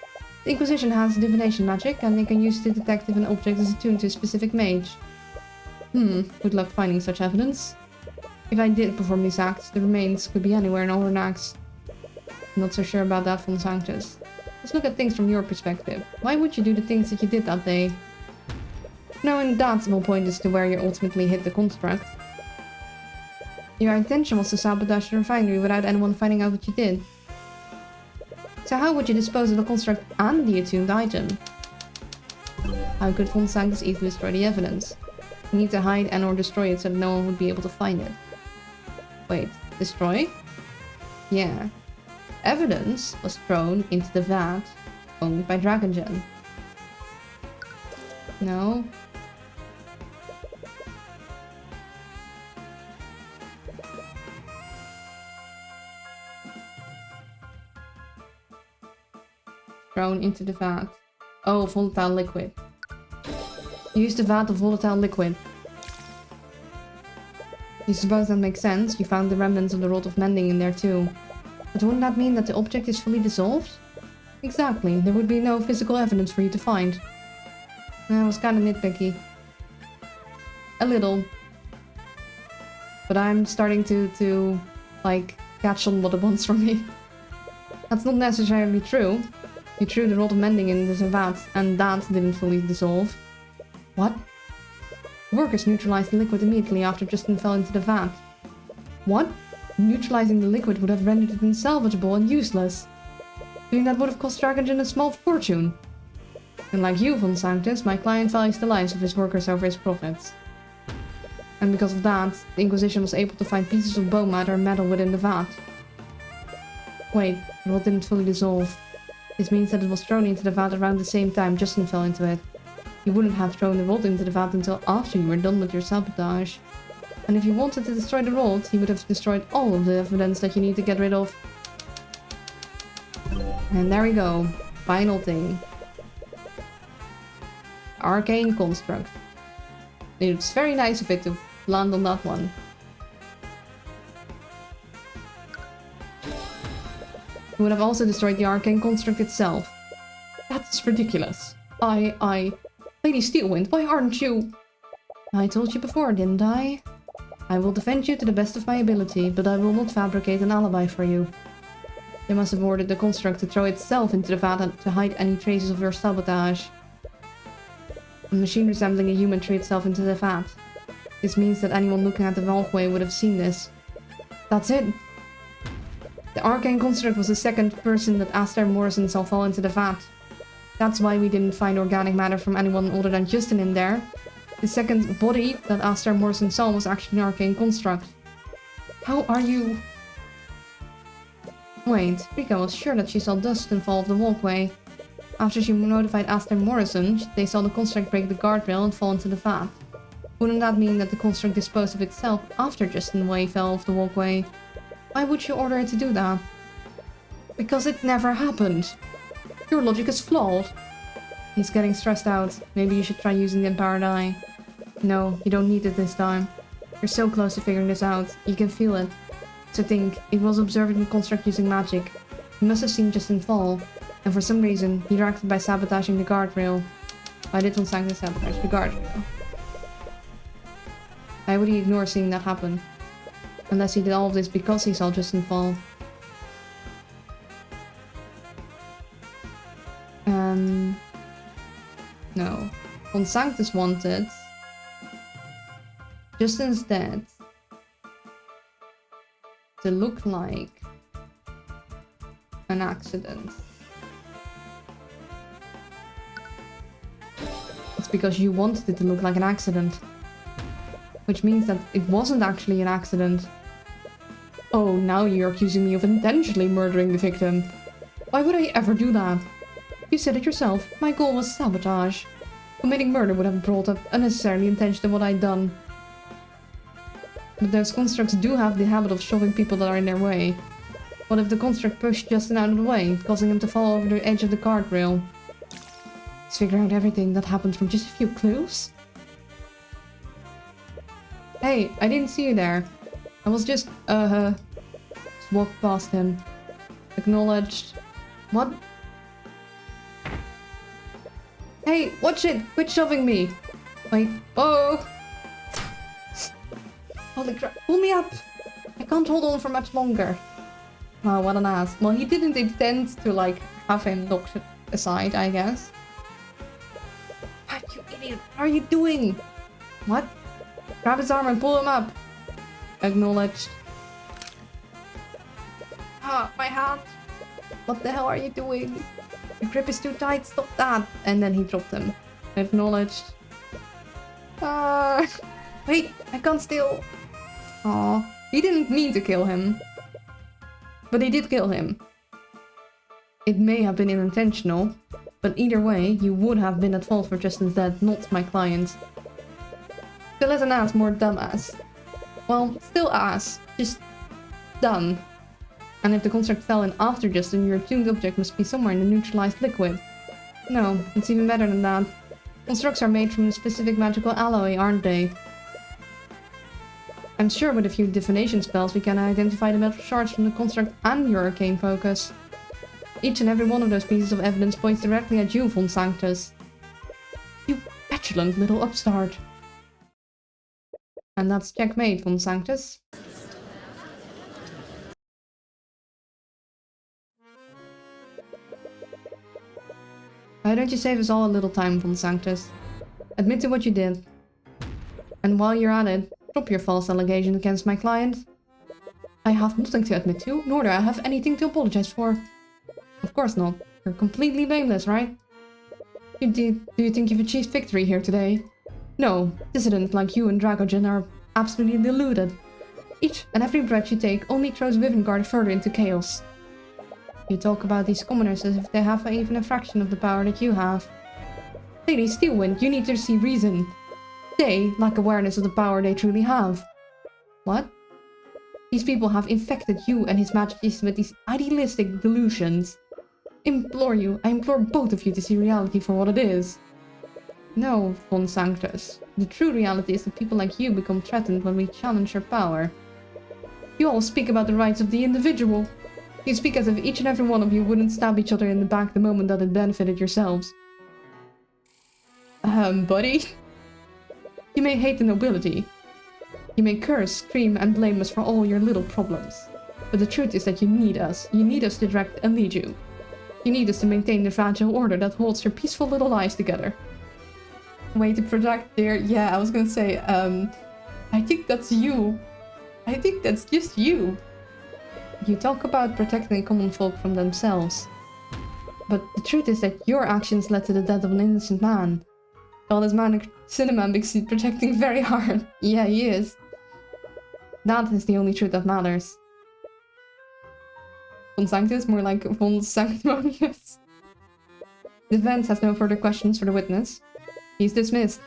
The Inquisition has divination magic, and they can use it to detect if an object is attuned to a specific mage. Good luck finding such evidence. If I did perform these acts, the remains could be anywhere in Ornax. Not so sure about that, Von Sanctus. Let's look at things from your perspective. Why would you do the things that you did that day? Knowing that will point us to where you ultimately hit the construct. Your intention was to sabotage the refinery without anyone finding out what you did. So how would you dispose of the construct and the attuned item? How could Von Sanctus easily destroy the evidence? You need to hide and or destroy it so that no one would be able to find it. Wait, destroy? Yeah. Evidence was thrown into the vat owned by Dragongen. No. Thrown into the vat. Oh, volatile liquid. Use the vat of volatile liquid. You suppose that makes sense? You found the remnants of the rod of mending in there too. But wouldn't that mean that the object is fully dissolved? Exactly, there would be no physical evidence for you to find. I was kinda nitpicky. A little. But I'm starting to like, catch on what it wants from me. That's not necessarily true. You threw the rod of mending in the vat, and that didn't fully dissolve. What? Workers neutralized the liquid immediately after Justin fell into the vat. What? Neutralizing the liquid would have rendered it unsalvageable and useless. Doing that would have cost Dragongen a small fortune. And like you, Von Sanctus, my client values the lives of his workers over his profits. And because of that, the Inquisition was able to find pieces of bone matter and metal within the vat. Wait, the rod didn't fully dissolve. This means that it was thrown into the vat around the same time Justin fell into it. You wouldn't have thrown the rod into the vat until after you were done with your sabotage. And if you wanted to destroy the rod, you would have destroyed all of the evidence that you need to get rid of. And there we go. Final thing. Arcane construct. It's very nice of it to land on that one. It would have also destroyed the arcane construct itself. That's ridiculous. Lady Steelwind, why aren't you... I told you before, didn't I? I will defend you to the best of my ability, but I will not fabricate an alibi for you. They must have ordered the construct to throw itself into the vat to hide any traces of your sabotage. A machine resembling a human threw itself into the vat. This means that anyone looking at the walkway would have seen this. That's it! The Arcane construct was the second person that Aster Morrison saw fall into the vat. That's why we didn't find organic matter from anyone other than Justin in there. The second body that Aster Morrison saw was actually an Arcane construct. How are you... Wait, Rika was sure that she saw Dustin fall off the walkway. After she notified Aster Morrison, they saw the construct break the guardrail and fall into the vat. Wouldn't that mean that the construct disposed of itself after Justin Way fell off the walkway? Why would you order it to do that? Because it never happened. Your logic is flawed. He's getting stressed out. Maybe you should try using the Empowered Eye. No, you don't need it this time. You're so close to figuring this out. You can feel it. So think, it was observing the construct using magic. He must have seen Justin fall. And for some reason, he reacted by sabotaging the guardrail. Why did Von Sanctus sabotage the guardrail? Why would he ignore seeing that happen? Unless he did all of this because he saw Justin fall. No. Von Sanctus wanted Justin's death to look like an accident. It's because you wanted it to look like an accident. Which means that it wasn't actually an accident. Oh, now you're accusing me of intentionally murdering the victim. Why would I ever do that? You said it yourself, my goal was sabotage. Committing murder would have brought up unnecessarily attention to what I'd done. But those constructs do have the habit of shoving people that are in their way. What if the construct pushed Justin out of the way, causing him to fall over the edge of the guardrail? Let's figure out everything that happened from just a few clues? Hey, I didn't see you there. I was just walked past him. Acknowledged. What? Hey, watch it! Quit shoving me! Wait, oh! Holy crap, pull me up! I can't hold on for much longer. Oh, what an ass. Well, he didn't intend to, like, have him knocked aside, I guess. What, you idiot? What are you doing? What? Grab his arm and pull him up. Acknowledged. Ah, my hand. What the hell are you doing? Your grip is too tight, stop that. And then he dropped him. Acknowledged. Wait, I can't still. Aw, he didn't mean to kill him. But he did kill him. It may have been unintentional, but either way, you would have been at fault for Justin's death, not my client. Still as an ass, more dumbass. Well, still ass, just dumb. And if the construct fell in after Justin, your tuned object must be somewhere in the neutralized liquid. No, it's even better than that. Constructs are made from a specific magical alloy, aren't they? I'm sure with a few divination spells we can identify the metal shards from the construct and your arcane focus. Each and every one of those pieces of evidence points directly at you, Von Sanctus. You petulant little upstart. And that's checkmate, Von Sanctus. Why don't you save us all a little time, Von Sanctus? Admit to what you did. And while you're at it, drop your false allegation against my client. I have nothing to admit to, nor do I have anything to apologize for. Of course not. You're completely blameless, right? Do you think you've achieved victory here today? No, dissidents like you and Dragogen are absolutely deluded. Each and every breath you take only throws Vivengard further into chaos. You talk about these commoners as if they have even a fraction of the power that you have. Lady Steelwind, you need to see reason. They lack awareness of the power they truly have. What? These people have infected you and His Majesty with these idealistic delusions. I implore both of you to see reality for what it is. No, Von Sanctus. The true reality is that people like you become threatened when we challenge your power. You all speak about the rights of the individual. You speak as if each and every one of you wouldn't stab each other in the back the moment that it benefited yourselves. Buddy? You may hate the nobility. You may curse, scream, and blame us for all your little problems. But the truth is that you need us. You need us to direct and lead you. You need us to maintain the fragile order that holds your peaceful little lives together. Way to protect their... Yeah, I was gonna say, I think that's you. I think that's just you. You talk about protecting common folk from themselves. But the truth is that your actions led to the death of an innocent man. All this manic cinema makes you protecting very hard. Yeah, he is. That is the only truth that matters. Von Sanctus, more like Von Sanctimonious. The defense has no further questions for the witness. He's dismissed.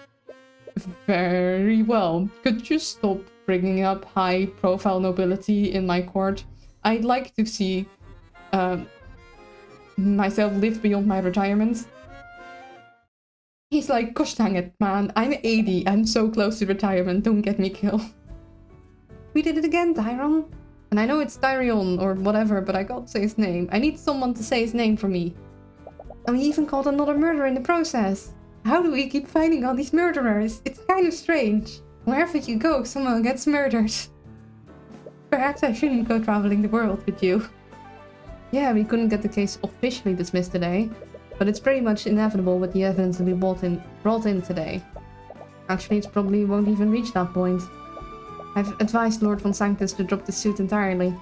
Very well. Could you stop bringing up high-profile nobility in my court? I'd like to see myself live beyond my retirement. He's like, gosh dang it, man. I'm 80. I'm so close to retirement. Don't get me killed. We did it again, Tyron. And I know it's Tyrion or whatever, but I can't say his name. I need someone to say his name for me. And we even caught another murderer in the process. How do we keep finding all these murderers? It's kind of strange. Wherever you go, someone gets murdered. Perhaps I shouldn't go traveling the world with you. Yeah, we couldn't get the case officially dismissed today, but it's pretty much inevitable with the evidence that we brought in today. Actually, it probably won't even reach that point. I've advised Lord Von Sanctus to drop the suit entirely.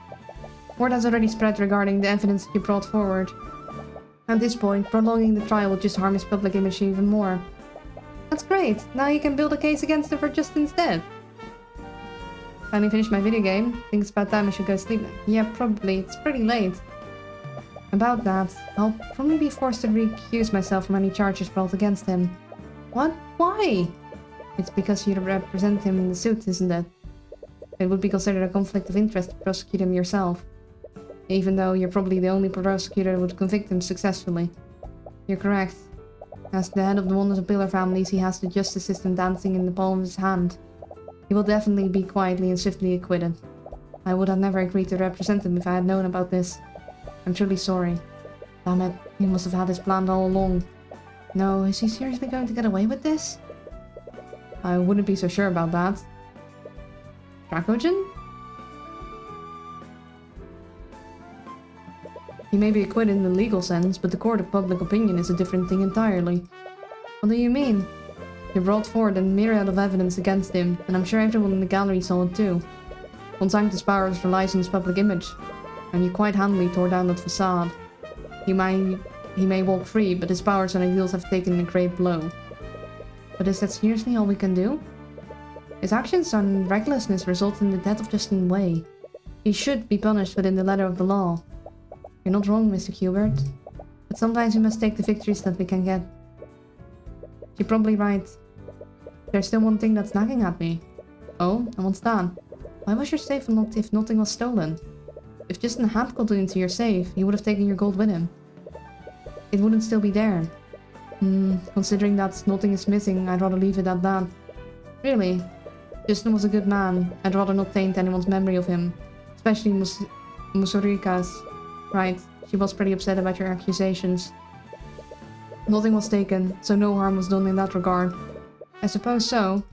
Word has already spread regarding the evidence that you brought forward. At this point, prolonging the trial would just harm his public image even more. That's great! Now you can build a case against him for Justin's death. Finally finished my video game. Think it's about time I should go sleep now. Yeah, probably. It's pretty late. About that, I'll probably be forced to recuse myself from any charges brought against him. What? Why? It's because you represent him in the suit, isn't it? It would be considered a conflict of interest to prosecute him yourself. Even though you're probably the only prosecutor that would convict him successfully. You're correct. As the head of the Wonders of Pillar families, he has the justice system dancing in the palm of his hand. He will definitely be quietly and swiftly acquitted. I would have never agreed to represent him if I had known about this. I'm truly sorry. Damn it, he must have had this planned all along. No, is he seriously going to get away with this? I wouldn't be so sure about that. Dracogen? He may be acquitted in the legal sense, but the court of public opinion is a different thing entirely. What do you mean? You brought forward a myriad of evidence against him, and I'm sure everyone in the gallery saw it too. Von Sanctus' powers relies on his public image, and you quite handily tore down that facade. He may walk free, but his powers and ideals have taken a great blow. But is that seriously all we can do? His actions and recklessness result in the death of Justin Way. He should be punished within the letter of the law. You're not wrong, Mr. Hubert. But sometimes we must take the victories that we can get. You're probably right. There's still one thing that's nagging at me. Oh, and what's that? Why was your safe unlocked if nothing was stolen? If Justin had gotten into your safe, he would have taken your gold with him. It wouldn't still be there. Considering that nothing is missing, I'd rather leave it at that. Really? Justin was a good man. I'd rather not taint anyone's memory of him. Especially Musurika's. Right, she was pretty upset about your accusations. Nothing was taken, so no harm was done in that regard. I suppose so.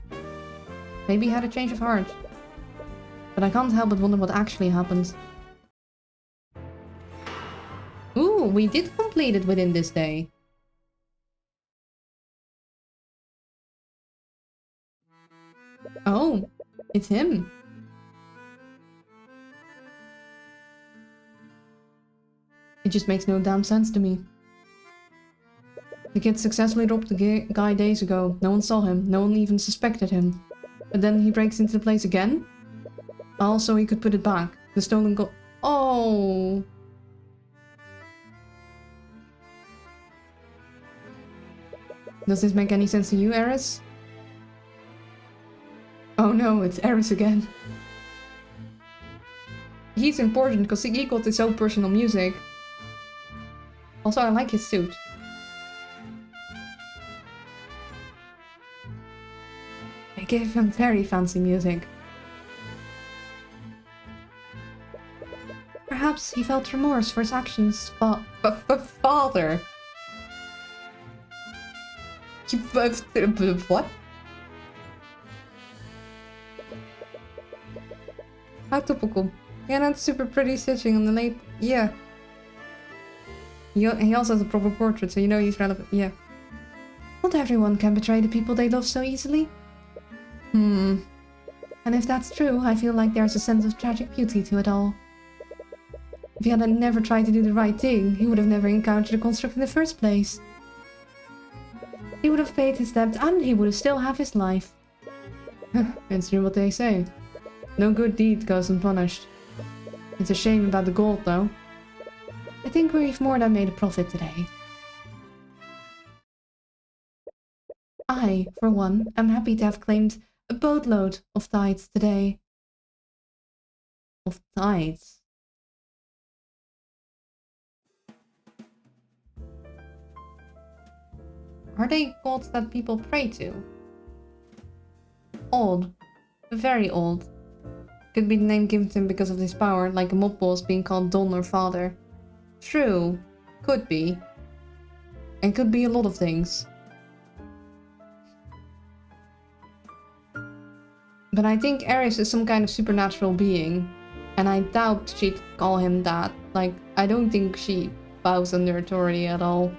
Maybe he had a change of heart. But I can't help but wonder what actually happened. Ooh, we did complete it within this day. Oh, it's him. It just makes no damn sense to me. The kid successfully robbed the guy days ago. No one saw him. No one even suspected him. But then he breaks into the place again? Also, he could put it back. The stolen gold. Oh! Does this make any sense to you, Eris? Oh no, it's Eris again. He's important because he got his own personal music. Also, I like his suit. They gave him very fancy music. Perhaps he felt remorse for his actions, father. What? How typical. Yeah, that's super pretty stitching on the late. Yeah. He also has a proper portrait, so you know he's relevant. Yeah. Not everyone can betray the people they love so easily. And if that's true, I feel like there's a sense of tragic beauty to it all. If he had never tried to do the right thing, he would have never encountered the construct in the first place. He would have paid his debt and he would still have his life. It's true what they say. No good deed goes unpunished. It's a shame about the gold, though. I think we've more than made a profit today. I, for one, am happy to have claimed a boatload of tides today. Of tides? Are they gods that people pray to? Old. Very old. Could be the name given to him because of his power, like a mob boss being called Don or Father. True. Could be. And could be a lot of things. But I think Eris is some kind of supernatural being. And I doubt she'd call him that. Like, I don't think she bows under authority at all.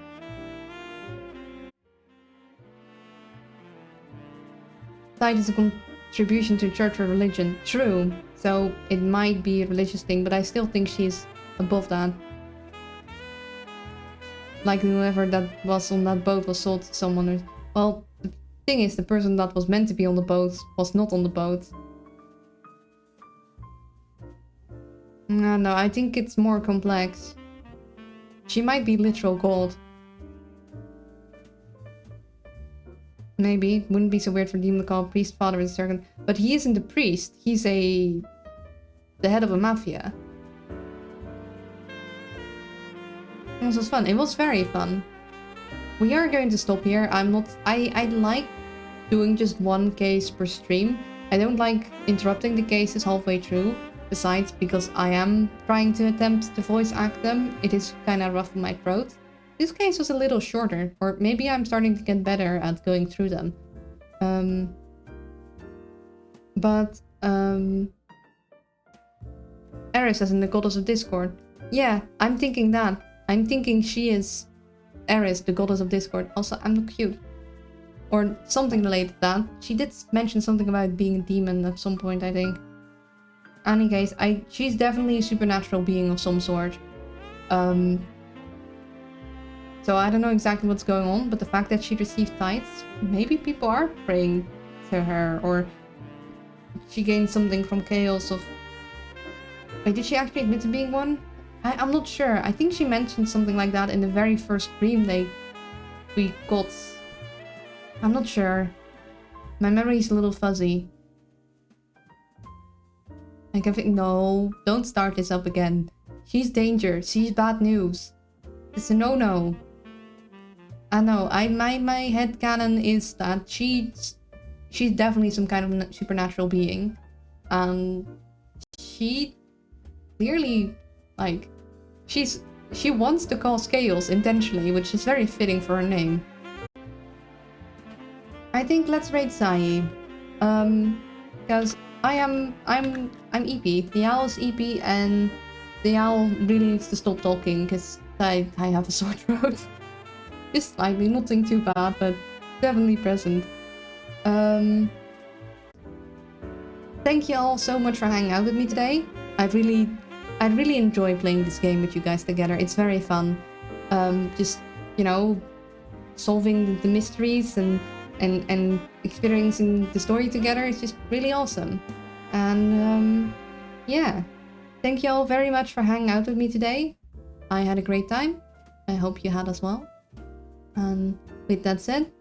Tide is a contribution to church or religion. True. So it might be a religious thing, but I still think she's above that. Like whoever that was on that boat was sold to someone who... Well, the thing is, the person that was meant to be on the boat was not on the boat. No, I think it's more complex. She might be literal god. Maybe. Wouldn't be so weird for Demon to call a priest father with a second. But he isn't a priest. He's the head of a mafia. This was fun. It was very fun. We are going to stop here. I like doing just one case per stream. I don't like interrupting the cases halfway through. Besides, because I am trying to attempt to voice act them, it is kind of rough on my throat. This case was a little shorter, or maybe I'm starting to get better at going through them. Eris as in the goddess of discord. Yeah, I'm thinking that. I'm thinking she is Eris, the goddess of discord. Also, I'm not cute. Or something related to that. She did mention something about being a demon at some point, I think. In any case, she's definitely a supernatural being of some sort. So I don't know exactly what's going on, but the fact that she received tithes, maybe people are praying to her, or she gained something from chaos of... Wait, did she actually admit to being one? I'm not sure. I think she mentioned something like that in the very first stream we got. I'm not sure. My memory is a little fuzzy. I can think, no, don't start this up again. She's danger. She's bad news. It's a no-no. I know. My headcanon is that she's definitely some kind of supernatural being. She clearly, like, she wants to cause chaos intentionally, which is very fitting for her name. I think let's raid Sai. Because I'm EP. The owl is EP, and the owl really needs to stop talking because I have a sore throat. Just slightly, nothing too bad, but definitely present. Thank you all so much for hanging out with me today. I really enjoy playing this game with you guys together. It's very fun. Just, you know, solving the mysteries and experiencing the story together is just really awesome. And yeah, thank you all very much for hanging out with me today. I had a great time. I hope you had as well. And with that said,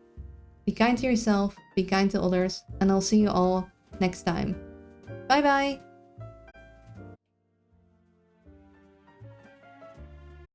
be kind to yourself, be kind to others, and I'll see you all next time. Bye bye!